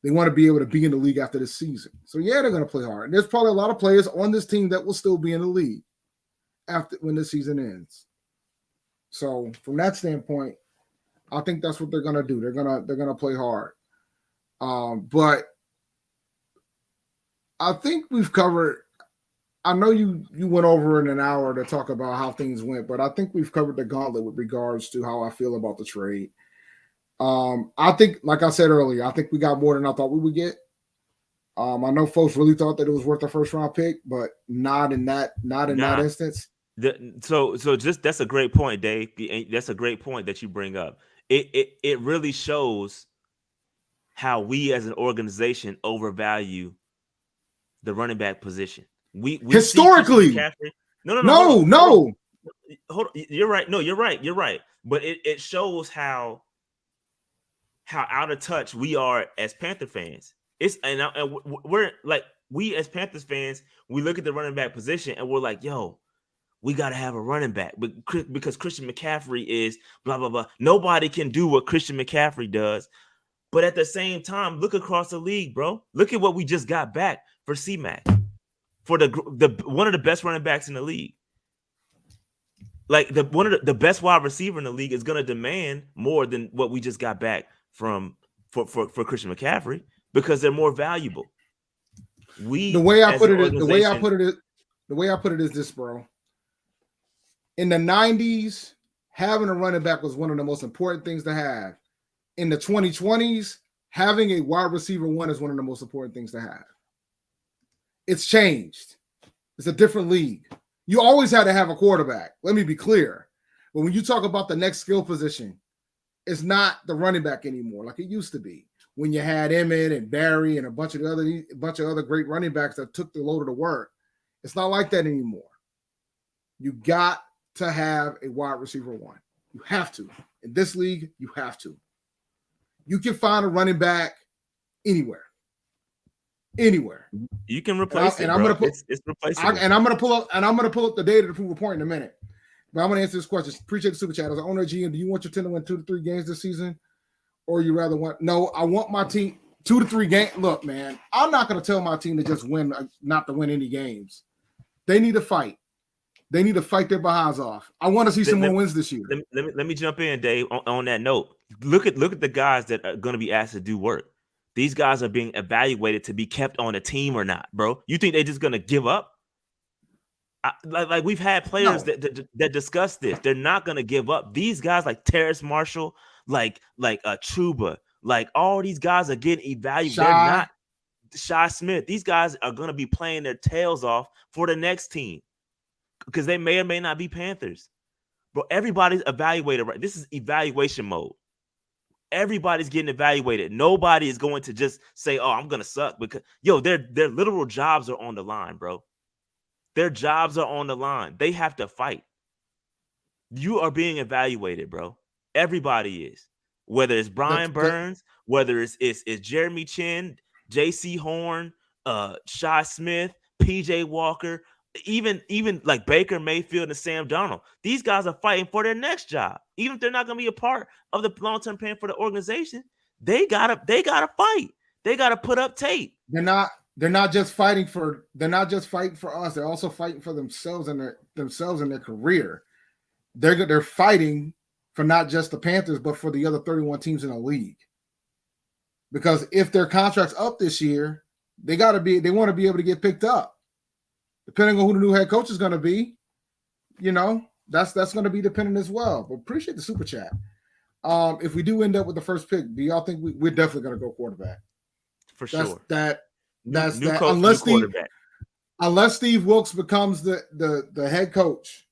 S5: They want to be able to be in the league after this season. So yeah, they're going to play hard. And there's probably a lot of players on this team that will still be in the league when the season ends. So from that standpoint, I think that's what they're gonna do. They're gonna play hard. But I think we've covered. I know you went over in an hour to talk about how things went, but I think we've covered the gauntlet with regards to how I feel about the trade. I think, like I said earlier, I think we got more than I thought we would get. I know folks really thought that it was worth a first round pick, but not in that instance.
S2: That's a great point, Dave. That's a great point that you bring up. It really shows how we as an organization overvalue the running back position. We
S5: historically. No.
S2: Hold on. You're right. No, you're right. But it shows how out of touch we are as Panther fans. We're like, we as Panthers fans, we look at the running back position and we're like, yo, we got to have a running back because Christian McCaffrey is blah, blah, blah. Nobody can do what Christian McCaffrey does. But at the same time, look across the league, bro. Look at what we just got back for C-Mac, for the one of the best running backs in the league. Like, one of the best wide receiver in the league is going to demand more than what we just got back for Christian McCaffrey, because they're more valuable.
S5: The way I put it is this, bro. In the 90s, having a running back was one of the most important things to have. In the 2020s, having a wide receiver one is one of the most important things to have. It's changed. It's a different league. You always had to have a quarterback. Let me be clear. But when you talk about the next skill position, it's not the running back anymore like it used to be. When you had Emmett and Barry and a bunch of other great running backs that took the load of the work. It's not like that anymore. You got to have a wide receiver one. You have to. In this league, you have to. You can find a running back anywhere. Anywhere.
S2: You can replace it,
S5: I'm
S2: bro.
S5: gonna put,
S2: It's replaceable.
S5: I'm gonna pull up the data to prove a point in a minute. But I'm gonna answer this question. Appreciate the super chat. As an owner of GM, do you want your team to win 2 to 3 games this season? Or you rather want no, I want my team 2 to 3 games. Look, man, I'm not gonna tell my team to just win, not to win any games. They need to fight. They need to fight their behinds off. I want to see some more wins this year.
S2: Let me jump in, Dave. On that note, look at the guys that are going to be asked to do work. These guys are being evaluated to be kept on a team or not, bro. You think they're just going to give up? Like we've had players that discuss this. They're not going to give up. These guys like Terrace Marshall, like Chuba, like all these guys are getting evaluated. They're not Shy Smith. These guys are going to be playing their tails off for the next team. Because they may or may not be Panthers. But everybody's evaluated, right? This is evaluation mode. Everybody's getting evaluated. Nobody is going to just say, oh, I'm going to suck. Because, their literal jobs are on the line, bro. Their jobs are on the line. They have to fight. You are being evaluated, bro. Everybody is. Whether it's Brian Burns, whether it's Jeremy Chin, J.C. Horn, Shy Smith, P.J. Walker, even like Baker Mayfield and Sam Darnold. These guys are fighting for their next job. Even if they're not going to be a part of the long-term plan for the organization, they gotta fight. They gotta put up tape.
S5: They're not just fighting for us. They're also fighting for themselves and their career. They're fighting for not just the Panthers, but for the other 31 teams in the league. Because if their contract's up this year, they want to be able to get picked up. Depending on who the new head coach is going to be, that's going to be dependent as well. But appreciate the super chat. If we do end up with the first pick, do y'all think we're definitely going to go quarterback?
S2: For sure.
S5: That's
S2: new
S5: that.
S2: Coach,
S5: Unless Steve Wilkes becomes the head coach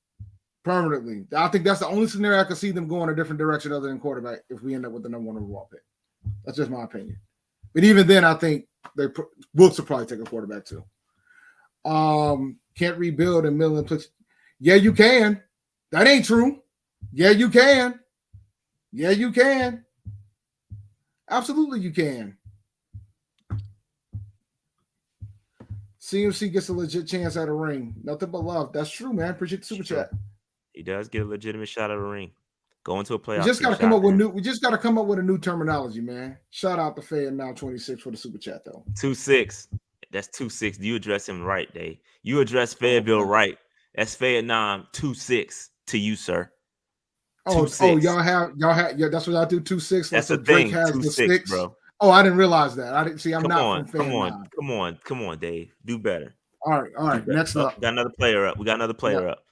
S5: permanently, I think that's the only scenario I can see them going a different direction other than quarterback if we end up with the number 1 overall pick. That's just my opinion. But even then, I think Wilkes will probably take a quarterback too. Can't rebuild and mill and yeah, you can. That ain't true. Yeah, you can. Yeah, you can. Absolutely, you can. CMC gets a legit chance at a ring. Nothing but love. That's true, man. Appreciate the super chat.
S2: He does get a legitimate shot at a ring. Going to a playoff.
S5: We just got to come up with a new terminology, man. Shout out to Faye and now 26 for the super chat though.
S2: 2-6. That's 2-6. You address him right, Dave. You address Fayetteville right. That's Vietnam 2-6 to you, sir.
S5: 2-6. Y'all have that's what I do. 2-6.
S2: That's
S5: so
S2: the thing.
S5: Drake has
S2: 2-6,
S5: the 6,
S2: bro.
S5: Oh, I didn't realize that. I didn't see. I'm
S2: Come
S5: not
S2: on,
S5: from Vietnam.
S2: come on, Dave. Do better.
S5: All right. Next up,
S2: we got another player up. Up.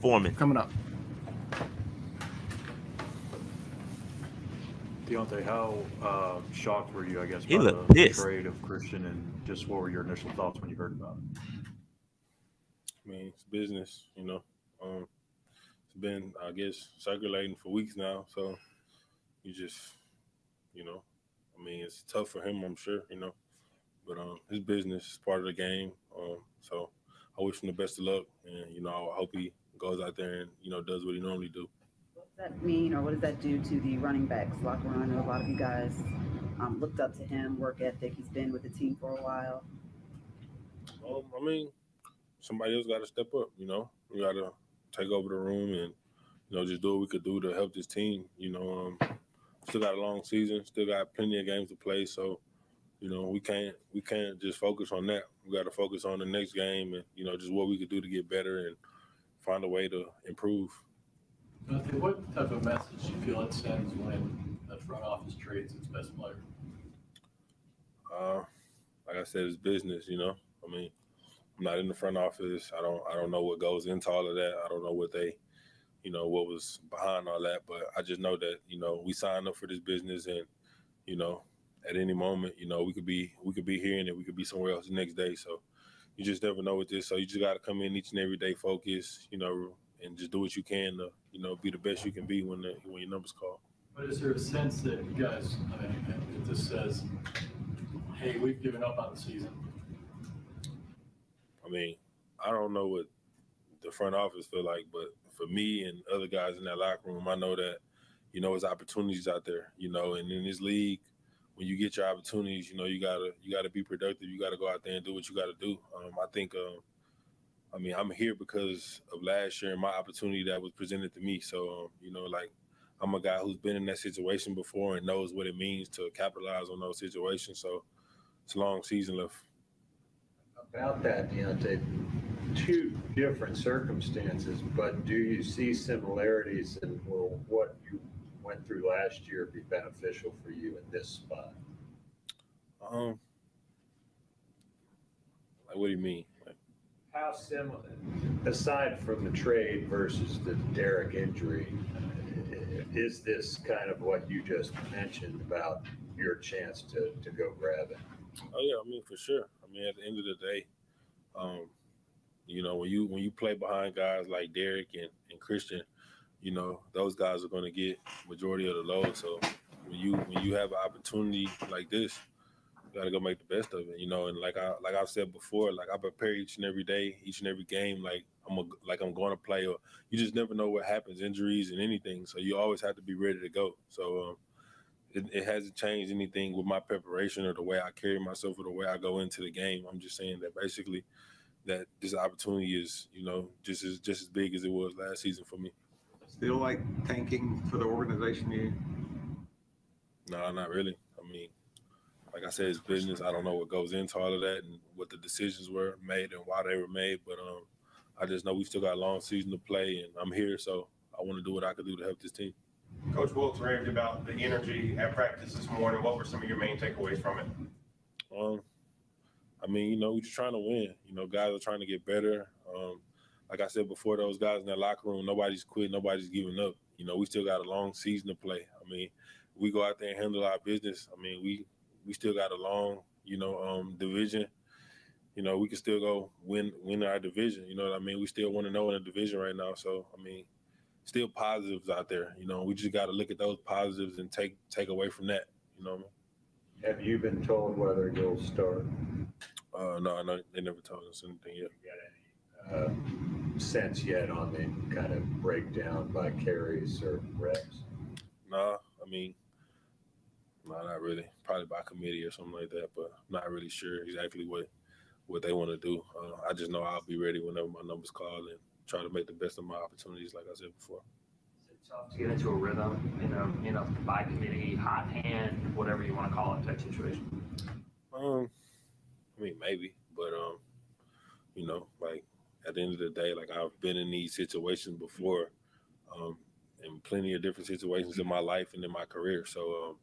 S2: Foreman
S5: coming up.
S22: Deontay, how shocked were you, I guess,
S2: He
S22: by
S2: looked
S22: the
S2: pissed.
S22: trade of Christian, and just what were your initial thoughts when you heard about it?
S3: I mean, it's business, It's been, I guess, circulating for weeks now. So you just, it's tough for him, I'm sure, But his business is part of the game. So I wish him the best of luck. And, I hope he goes out there and, does what he normally do.
S21: What does that mean, or what does that do to the running backs locker room? I know a lot of you guys looked up to him, work ethic. He's been with the team for a while.
S3: Somebody else got to step up, We got to take over the room and, just do what we could do to help this team. Still got a long season, still got plenty of games to play. So, we can't just focus on that. We got to focus on the next game and, just what we could do to get better and find a way to improve.
S9: What type of message do you feel it sends when the front office trades its best player?
S3: Like I said, it's business, I'm not in the front office. I don't know what goes into all of that. I don't know what they, what was behind all that. But I just know that, we signed up for this business and, at any moment, we could be here and then we could be somewhere else the next day. So you just never know with this. So you just got to come in each and every day, focus, and just do what you can to, be the best you can be when your number's called.
S9: But is there a sense that you guys, if this says, hey, we've given up on the season?
S3: I don't know what the front office feel like, but for me and other guys in that locker room, I know that, you know, there's opportunities out there, you know, and in this league, when you get your opportunities, you know, you gotta be productive. You gotta go out there and do what you gotta do. I think, I mean, I'm here because of last year and my opportunity that was presented to me. So, you know, like, I'm a guy who's been in that situation before and knows what it means to capitalize on those situations. So it's a long season left.
S13: About that, Deontay, two different circumstances, but do you see similarities, and will what you went through last year be beneficial for you in this spot?
S3: Like, what do you mean?
S13: How similar, aside from the trade versus the Derek injury, is this kind of what you just mentioned about your chance to go grab it?
S3: Oh yeah, I mean, for sure. I mean, at the end of the day, you know, when you play behind guys like Derek and Christian, you know, those guys are going to get majority of the load. So when you have an opportunity like this, you got to go make the best of it. You know, and like I've said before, like I prepare each and every day, each and every game, like I'm going to play. Or you just never know what happens, injuries and anything. So you always have to be ready to go. So it hasn't changed anything with my preparation or the way I carry myself or the way I go into the game. I'm just saying that basically that this opportunity is, you know, just as big as it was last season for me.
S14: Still like tanking for the organization?
S3: No, not really. I mean, like I said, it's business. I don't know what goes into all of that and what the decisions were made and why they were made. But I just know we still got a long season to play, and I'm here, so I want to do what I can do to help this team.
S4: Coach Wilkes raved about the energy at practice this morning. What were some of your main takeaways from it?
S3: I mean, you know, we're just trying to win. You know, guys are trying to get better. Like I said before, those guys in that locker room, nobody's quit, nobody's giving up. You know, we still got a long season to play. I mean, we go out there and handle our business. I mean, we still got a long, you know, division. You know, we can still go win our division. You know what I mean? We still want to know in the division right now. So, I mean, still positives out there. You know, we just got to look at those positives and take away from that. You know what I mean?
S13: Have you been told whether you'll start?
S3: No, they never told us anything yet.
S13: You got any sense yet on the kind of breakdown by carries or reps?
S3: No, I mean, no, not really. Probably by committee or something like that, but not really sure exactly what they want to do. I just know I'll be ready whenever my number's called and try to make the best of my opportunities, like I said before.
S17: It's tough to get into a rhythm in a by committee, hot hand, whatever you want to call it, type situation.
S3: I mean, maybe, but you know, like at the end of the day, like I've been in these situations before, in plenty of different situations in my life and in my career. So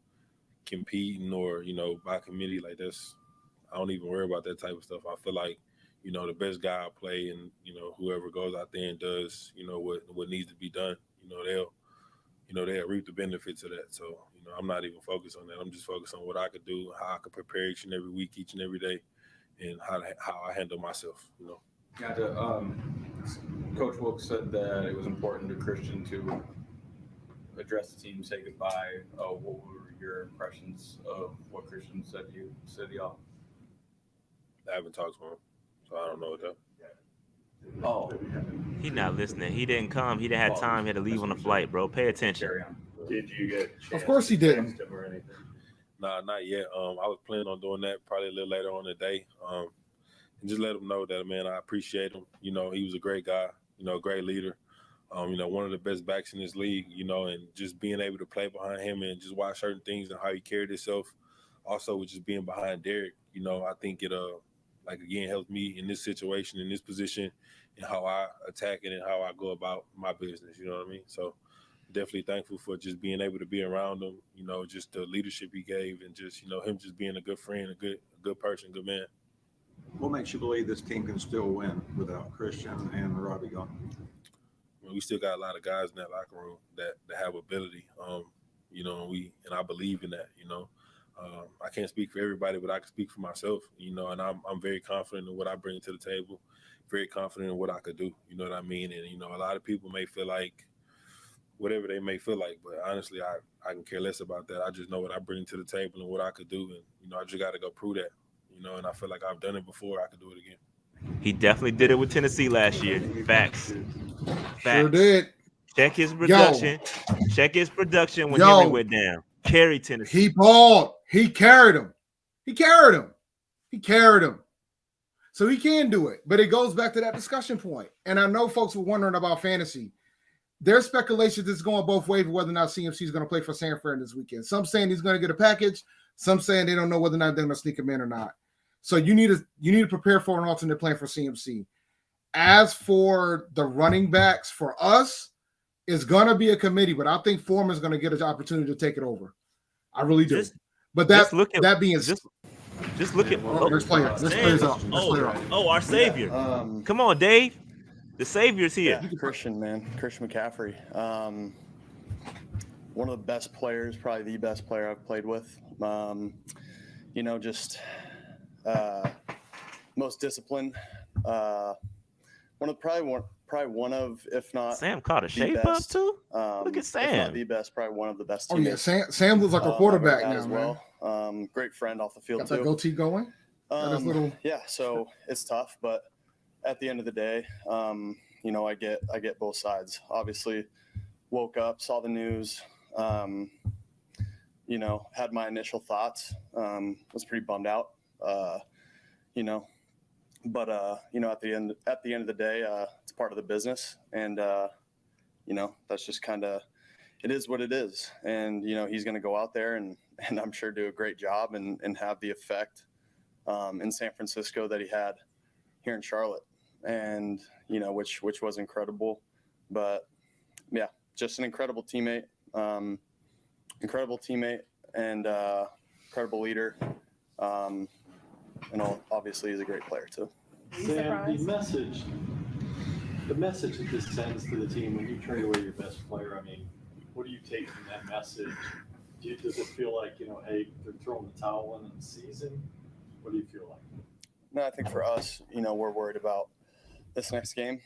S3: competing or, you know, by committee, like I don't even worry about that type of stuff. I feel like, you know, the best guy I play and, you know, whoever goes out there and does, you know, what needs to be done, you know, they'll reap the benefits of that. So, you know, I'm not even focused on that. I'm just focused on what I could do, how I could prepare each and every week, each and every day, and how I handle myself, you know.
S15: Gotcha. Coach Wilkes said that it was important to Christian to address the team, say goodbye. What were your impressions of what Christian said to y'all?
S3: I haven't talked to him, so I don't know what that.
S15: Oh,
S2: he not listening. He didn't come. He didn't have time. He had to leave on the flight, bro. Pay attention.
S13: Did you get a chance
S5: Of course he didn't.
S13: to text him or anything?
S3: Nah, not yet. I was planning on doing that probably a little later on in the day. And just let him know that, man, I appreciate him. You know, he was a great guy, you know, great leader. You know, one of the best backs in this league, you know, and just being able to play behind him and just watch certain things and how he carried himself. Also with just being behind Derek, you know, I think it like again helps me in this situation, in this position, and how I attack it and how I go about my business, you know what I mean? So definitely thankful for just being able to be around him, you know, just the leadership he gave and just, you know, him just being a good friend, a good person, good man.
S14: What makes you believe this team can still win without Christian and Robbie gone?
S3: I mean, we still got a lot of guys in that locker room that have ability, you know, and I believe in that, you know. I can't speak for everybody, but I can speak for myself, you know, and I'm very confident in what I bring to the table, very confident in what I could do, you know what I mean? And, you know, a lot of people may feel like whatever they may feel like, but honestly, I can care less about that. I just know what I bring to the table and what I could do. And, you know, I just got to go prove that, you know, and I feel like I've done it before. I could do it again.
S2: He definitely did it with Tennessee last year. Facts.
S5: Sure did.
S2: Check his production. Check his production when
S5: Yo.
S2: Henry went down. Carry Tennessee.
S5: He balled. He carried him. He carried him. He carried him. So he can do it. But it goes back to that discussion point. And I know folks were wondering about fantasy. There's speculation that's going both ways whether or not CMC is going to play for San Fran this weekend. Some saying he's going to get a package. Some saying they don't know whether or not they're going to sneak him in or not. So you need to prepare for an alternate plan for CMC. As for the running backs for us, it's going to be a committee, but I think Foreman's going to get an opportunity to take it over. I really do. But that being
S2: just look at
S5: this player. This player's up.
S2: Oh, our savior. Come on, Dave. The savior's here.
S6: Yeah, Christian McCaffrey. One of the best players, probably the best player I've played with. Just most disciplined. Probably one of, if not
S2: Sam caught a shape up too. Look at Sam.
S6: If not the best, probably one of the best.
S5: Oh yeah,
S6: teammates,
S5: Sam looks like a quarterback
S6: I've
S5: now,
S6: as well. Great friend off the field
S5: Got
S6: too.
S5: that goatee going.
S6: Yeah, so it's tough, but at the end of the day, I get both sides. Obviously, woke up, saw the news, had my initial thoughts. Was pretty bummed out, but at the end of the day, it's part of the business, and that's just kind of, it is what it is. And he's going to go out there and I'm sure do a great job and have the effect in San Francisco that he had here in Charlotte, and which was incredible. But yeah, just an incredible teammate, and incredible leader. Obviously he's a great player too.
S9: Sam, the message that this sends to the team when you trade away your best player, I mean, what do you take from that message? Does it feel like, hey, they're throwing the towel in the season? What do you feel like?
S6: No, I think for us, we're worried about this next game.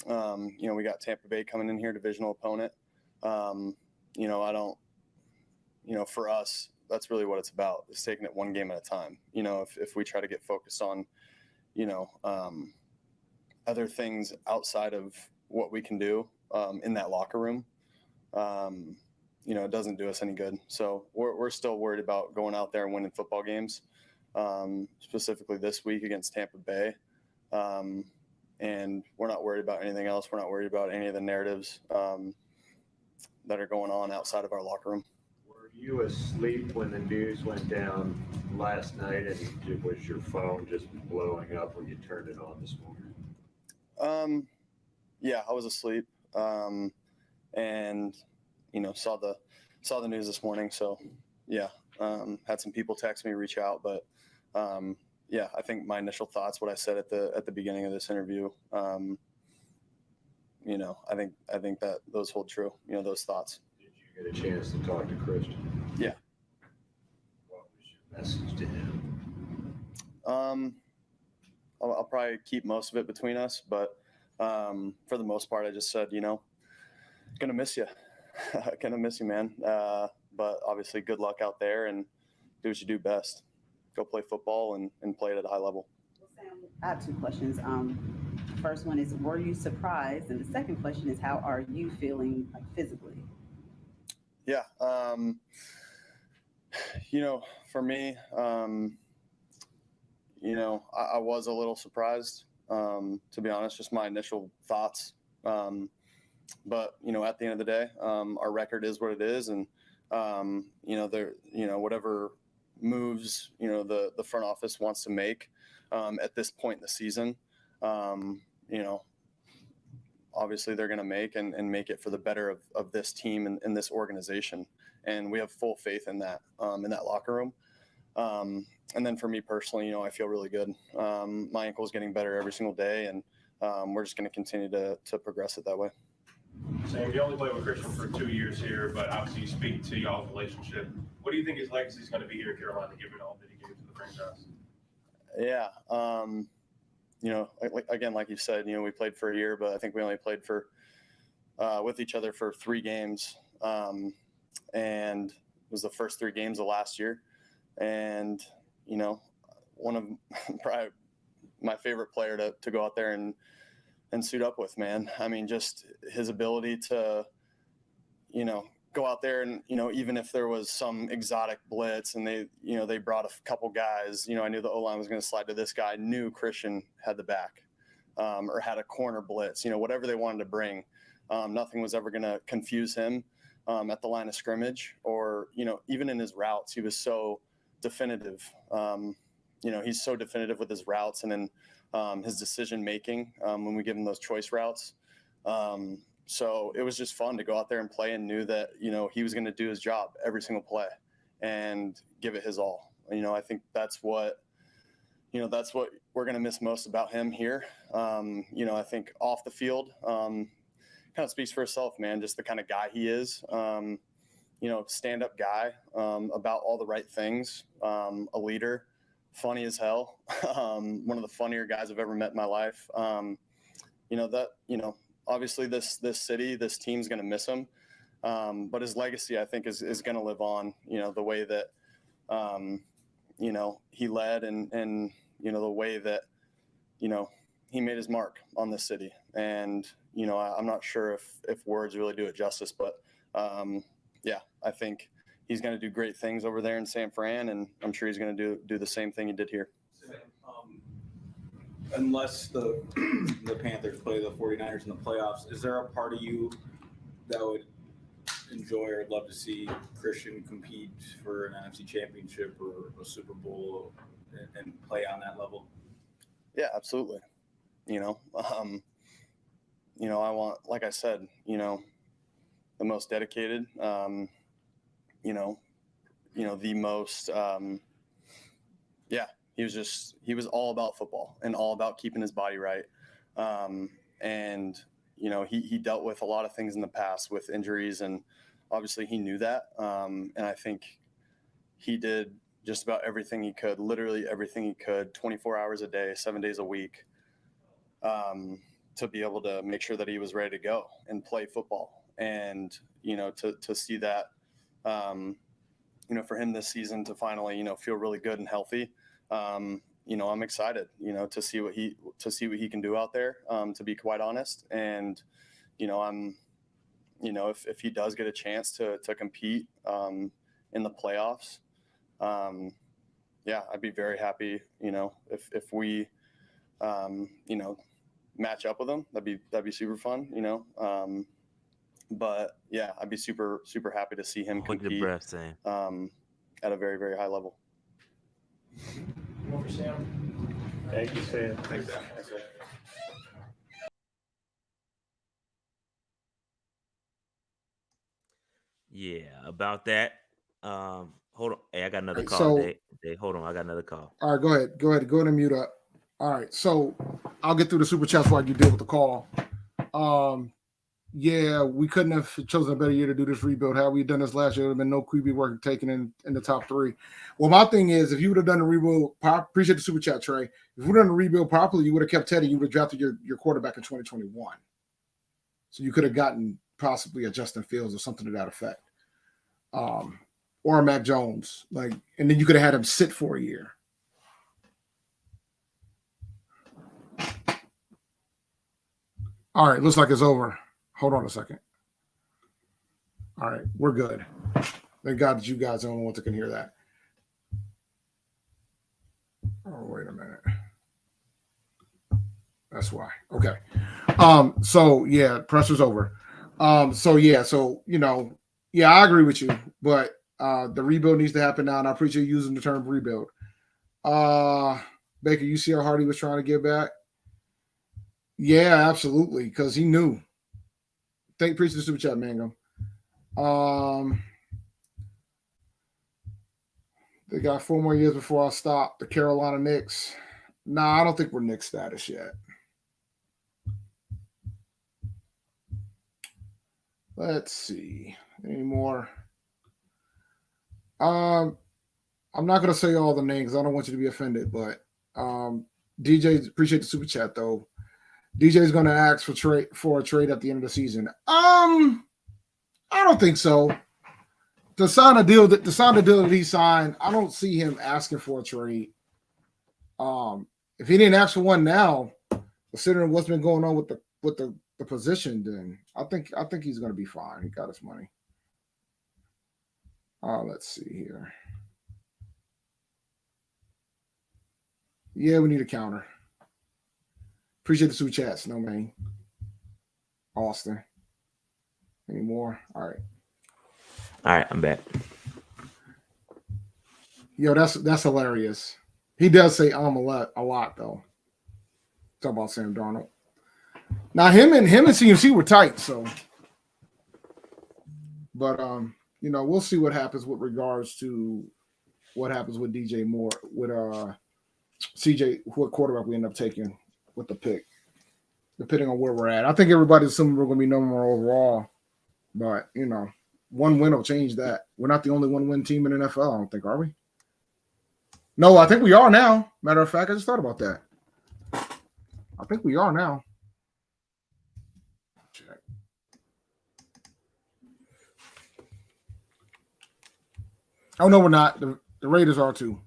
S6: We got Tampa Bay coming in here, divisional opponent. For us, that's really what it's about, is taking it one game at a time. If we try to get focused on, other things outside of what we can do in that locker room, it doesn't do us any good. So we're still worried about going out there and winning football games, specifically this week against Tampa Bay. And we're not worried about anything else. We're not worried about any of the narratives that are going on outside of our locker room.
S13: Were you asleep when the news went down last night, and was your phone just blowing up when you turned it on this morning?
S6: Yeah, I was asleep, and saw the news this morning. So yeah, had some people text me, reach out, but yeah, I think my initial thoughts, what I said at the beginning of this interview, I think that those hold true. Those thoughts.
S13: Did you get a chance to talk to Christian?
S6: Yeah.
S13: What was your message to him?
S6: I'll probably keep most of it between us, but for the most part, I just said, gonna miss you, gonna miss you, man. But obviously, good luck out there, and do what you do best. Go play football and play it at a high level.
S21: Sam, I have two questions. First one is, were you surprised? And the second question is, how are you feeling, like, physically?
S6: Yeah. For me, I was a little surprised, to be honest, just my initial thoughts. But, at the end of the day, our record is what it is. And, whatever moves, the front office wants to make at this point in the season, obviously they're going to make and make it for the better of this team and this organization. And we have full faith in that locker room. And then for me personally, I feel really good. My ankle is getting better every single day, and we're just going to continue to progress it that way.
S4: Sam, you only played with Christian for 2 years here, but obviously you speak to y'all's relationship. What do you think his legacy is going to be here in Carolina, given all that he gave to the franchise?
S6: Yeah. Again, like you said, we played for a year, but I think we only played with each other for 3 games. And it was the first 3 games of last year. And, one of probably my favorite player to go out there and suit up with, man. I mean, just his ability to, go out there and, even if there was some exotic blitz and they brought a couple guys, I knew the O-line was going to slide to this guy. I knew Christian had the back, or had a corner blitz, whatever they wanted to bring. Nothing was ever going to confuse him at the line of scrimmage, or, even in his routes, he was so definitive. He's so definitive with his routes and then his decision making when we give him those choice routes. So it was just fun to go out there and play, and knew that, he was going to do his job every single play and give it his all. I think that's what we're going to miss most about him here. I think off the field, kind of speaks for itself, man, just the kind of guy he is. Stand-up guy, about all the right things, a leader, funny as hell. One of the funnier guys I've ever met in my life. Obviously this city, this team's going to miss him. But his legacy, I think, is going to live on, the way that, he led and the way that, he made his mark on this city. And, I'm not sure if words really do it justice, but, I think he's going to do great things over there in San Fran, and I'm sure he's going to do the same thing he did here.
S15: Unless the Panthers play the 49ers in the playoffs, is there a part of you that would enjoy or love to see Christian compete for an NFC championship or a Super Bowl and play on that level?
S6: Yeah, absolutely. I want, like I said, the most dedicated, the most, he was all about football and all about keeping his body right. He dealt with a lot of things in the past with injuries, and obviously he knew that. And I think he did just about everything he could, literally everything he could, 24 hours a day, 7 days a week, to be able to make sure that he was ready to go and play football. And, to see that, for him this season to finally, feel really good and healthy. I'm excited, to see what he can do out there, to be quite honest. And, if he does get a chance to compete, in the playoffs, I'd be very happy, if we, match up with him. That'd be super fun, but yeah, I'd be super, super happy to see him compete, at a very, very high level.
S12: One for Sam.
S14: Thank you, Sam.
S12: Thanks, Sam.
S2: Yeah, about that. Hold on. Hey, I got another call.
S5: So-
S2: Dave, hold on. I got another call.
S5: All right, go ahead. Go ahead and mute up. All right, so I'll get through the super chats while you deal with the call. Yeah, we couldn't have chosen a better year to do this rebuild. Had we done this last year, there would have been no QB work taken in the top three. Well, my thing is, if you would have done the rebuild, appreciate the super chat, Trey. If you would have done the rebuild properly, you would have kept Teddy. You would have drafted your quarterback in 2021. So you could have gotten possibly a Justin Fields or something to that effect, or a Mac Jones, and then you could have had him sit for a year. All right, looks like it's over. Hold on a second. All right, we're good. Thank God that you guys are the only ones that can hear that. Oh, wait a minute. That's why. Okay. So yeah, pressure's over. I agree with you, but the rebuild needs to happen now, and I appreciate you using the term rebuild. Baker, you see how hard he was trying to get back? Yeah, absolutely, because he knew. Appreciate the super chat, Mangum. They got 4 more years before I stop. The Carolina Knicks. Nah, I don't think we're Knicks status yet. Let's see. Any more? I'm not going to say all the names. I don't want you to be offended, but DJ, appreciate the super chat, though. DJ is going to ask for a trade at the end of the season. I don't think so. To sign a deal that he signed, I don't see him asking for a trade. if he didn't ask for one now, considering what's been going on with the position, then I think he's going to be fine. He got his money. Let's see here. Yeah, we need a counter. Appreciate the super chats. No, man. Austin. Any more? All
S2: right, I'm back.
S5: Yo, that's hilarious. He does say a lot though. Talk about Sam Darnold. Now him and CMC were tight, so. But we'll see what happens with regards to what happens with DJ Moore, with CJ, what quarterback we end up taking with the pick, depending on where we're at. I think everybody's assuming we're going to be number one overall, but one win will change that. We're not the only one-win team in the NFL, I don't think, are we? No, I think we are now. Matter of fact, I just thought about that. I think we are now. Check. Oh, no, we're not. The Raiders are too.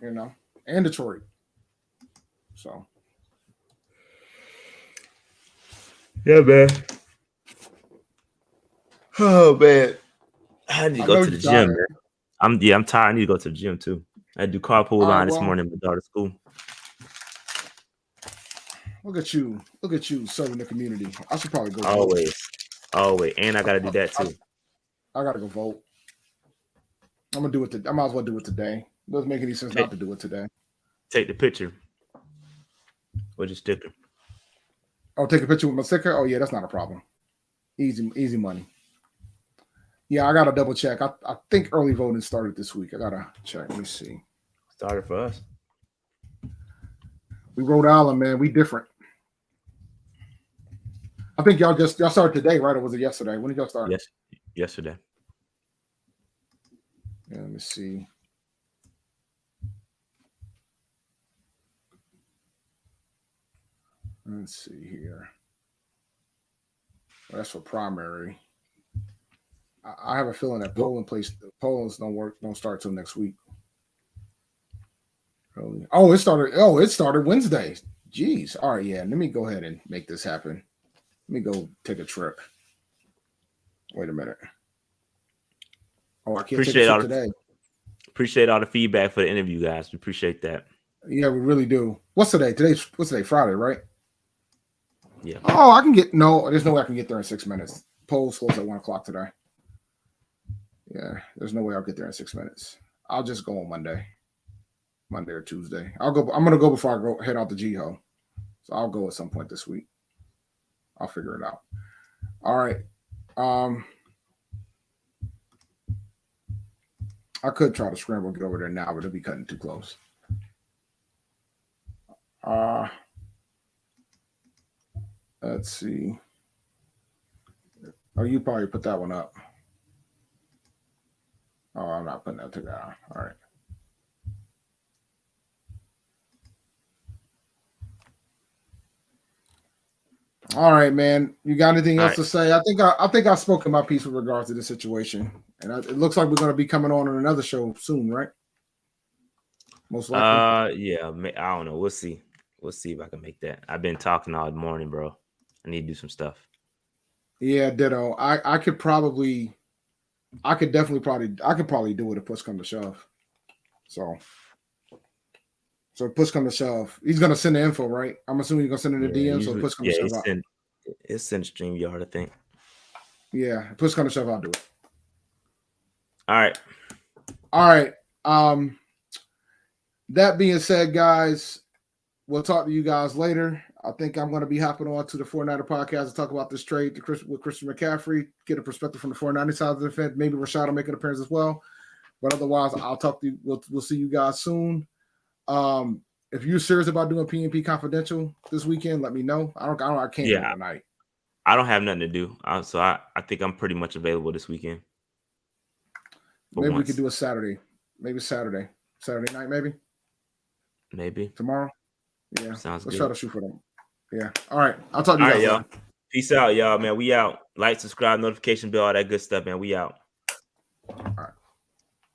S5: And Detroit. So.
S2: Yeah, man. Oh, man. I need to go to the gym, man. I'm tired. I need to go to the gym, too. I had to do carpool line this morning with my daughter's school.
S5: Look at you serving the community. I should probably go.
S2: Always. And I got to do that, too.
S5: I got to go vote. I'm going to do it. I might as well do it today. It doesn't make any sense not to do it today.
S2: Take the picture. With your sticker.
S5: Oh, take a picture with my sticker? Oh, yeah, that's not a problem. Easy money. Yeah, I got to double check. I think early voting started this week. I got to check. Let me see.
S2: Started for us.
S5: We Rhode Island, man. We different. I think y'all started today, right? Or was it yesterday? When did y'all start?
S2: Yes, yesterday.
S5: Yeah, let me see. Let's see here. Well, that's for primary. I have a feeling that pollings don't start till next week. Oh, it started Wednesday. Jeez. All right, yeah. Let me go ahead and make this happen. Let me go take a trip. Wait a minute. Oh, I can't take a trip today.
S2: Appreciate all the feedback for the interview, guys. We appreciate that.
S5: Yeah, we really do. What's today? What's today? Friday, right?
S2: Yeah.
S5: Oh, there's no way I can get there in 6 minutes. Polls close at 1:00 today. Yeah, there's no way I'll get there in 6 minutes. I'll just go on Monday or Tuesday. I'm gonna go before I head out to GHO. So I'll go at some point this week. I'll figure it out. All right. I could try to scramble and get over there now, but it'll be cutting too close. Let's see. Oh, you probably put that one up. Oh, I'm not putting that together. All right. All right, man. You got anything else to say? I think I've spoken my piece with regards to this situation, and it looks like we're going to be coming on another show soon, right? Most likely.
S2: Yeah. I don't know. We'll see. We'll see if I can make that. I've been talking all morning, bro. I need to do some stuff.
S5: Yeah, ditto. I could probably do it if push come to shove. So push come to shove. He's gonna send the info, right? I'm assuming he's gonna send it in the DM. So push come to shove.
S2: It's sent StreamYard, I think.
S5: Yeah, push come to shove. I'll do it.
S2: All
S5: right. That being said, guys, we'll talk to you guys later. I think I'm going to be hopping on to the 49er podcast to talk about this trade with Christian McCaffrey, get a perspective from the 49er side of the fence. Maybe Rashad will make an appearance as well. But otherwise, I'll talk to you. We'll see you guys soon. If you're serious about doing PNP Confidential this weekend, let me know. I can't do it tonight.
S2: I don't have nothing to do. So I think I'm pretty much available this weekend.
S5: Maybe we could do a Saturday. Maybe Saturday night, maybe tomorrow. Yeah,
S2: sounds good.
S5: Let's try to shoot for them. Yeah. All right. I'll talk to you guys.
S2: Y'all. Peace out, y'all, man. We out. Like, subscribe, notification bell, all that good stuff, man. We out.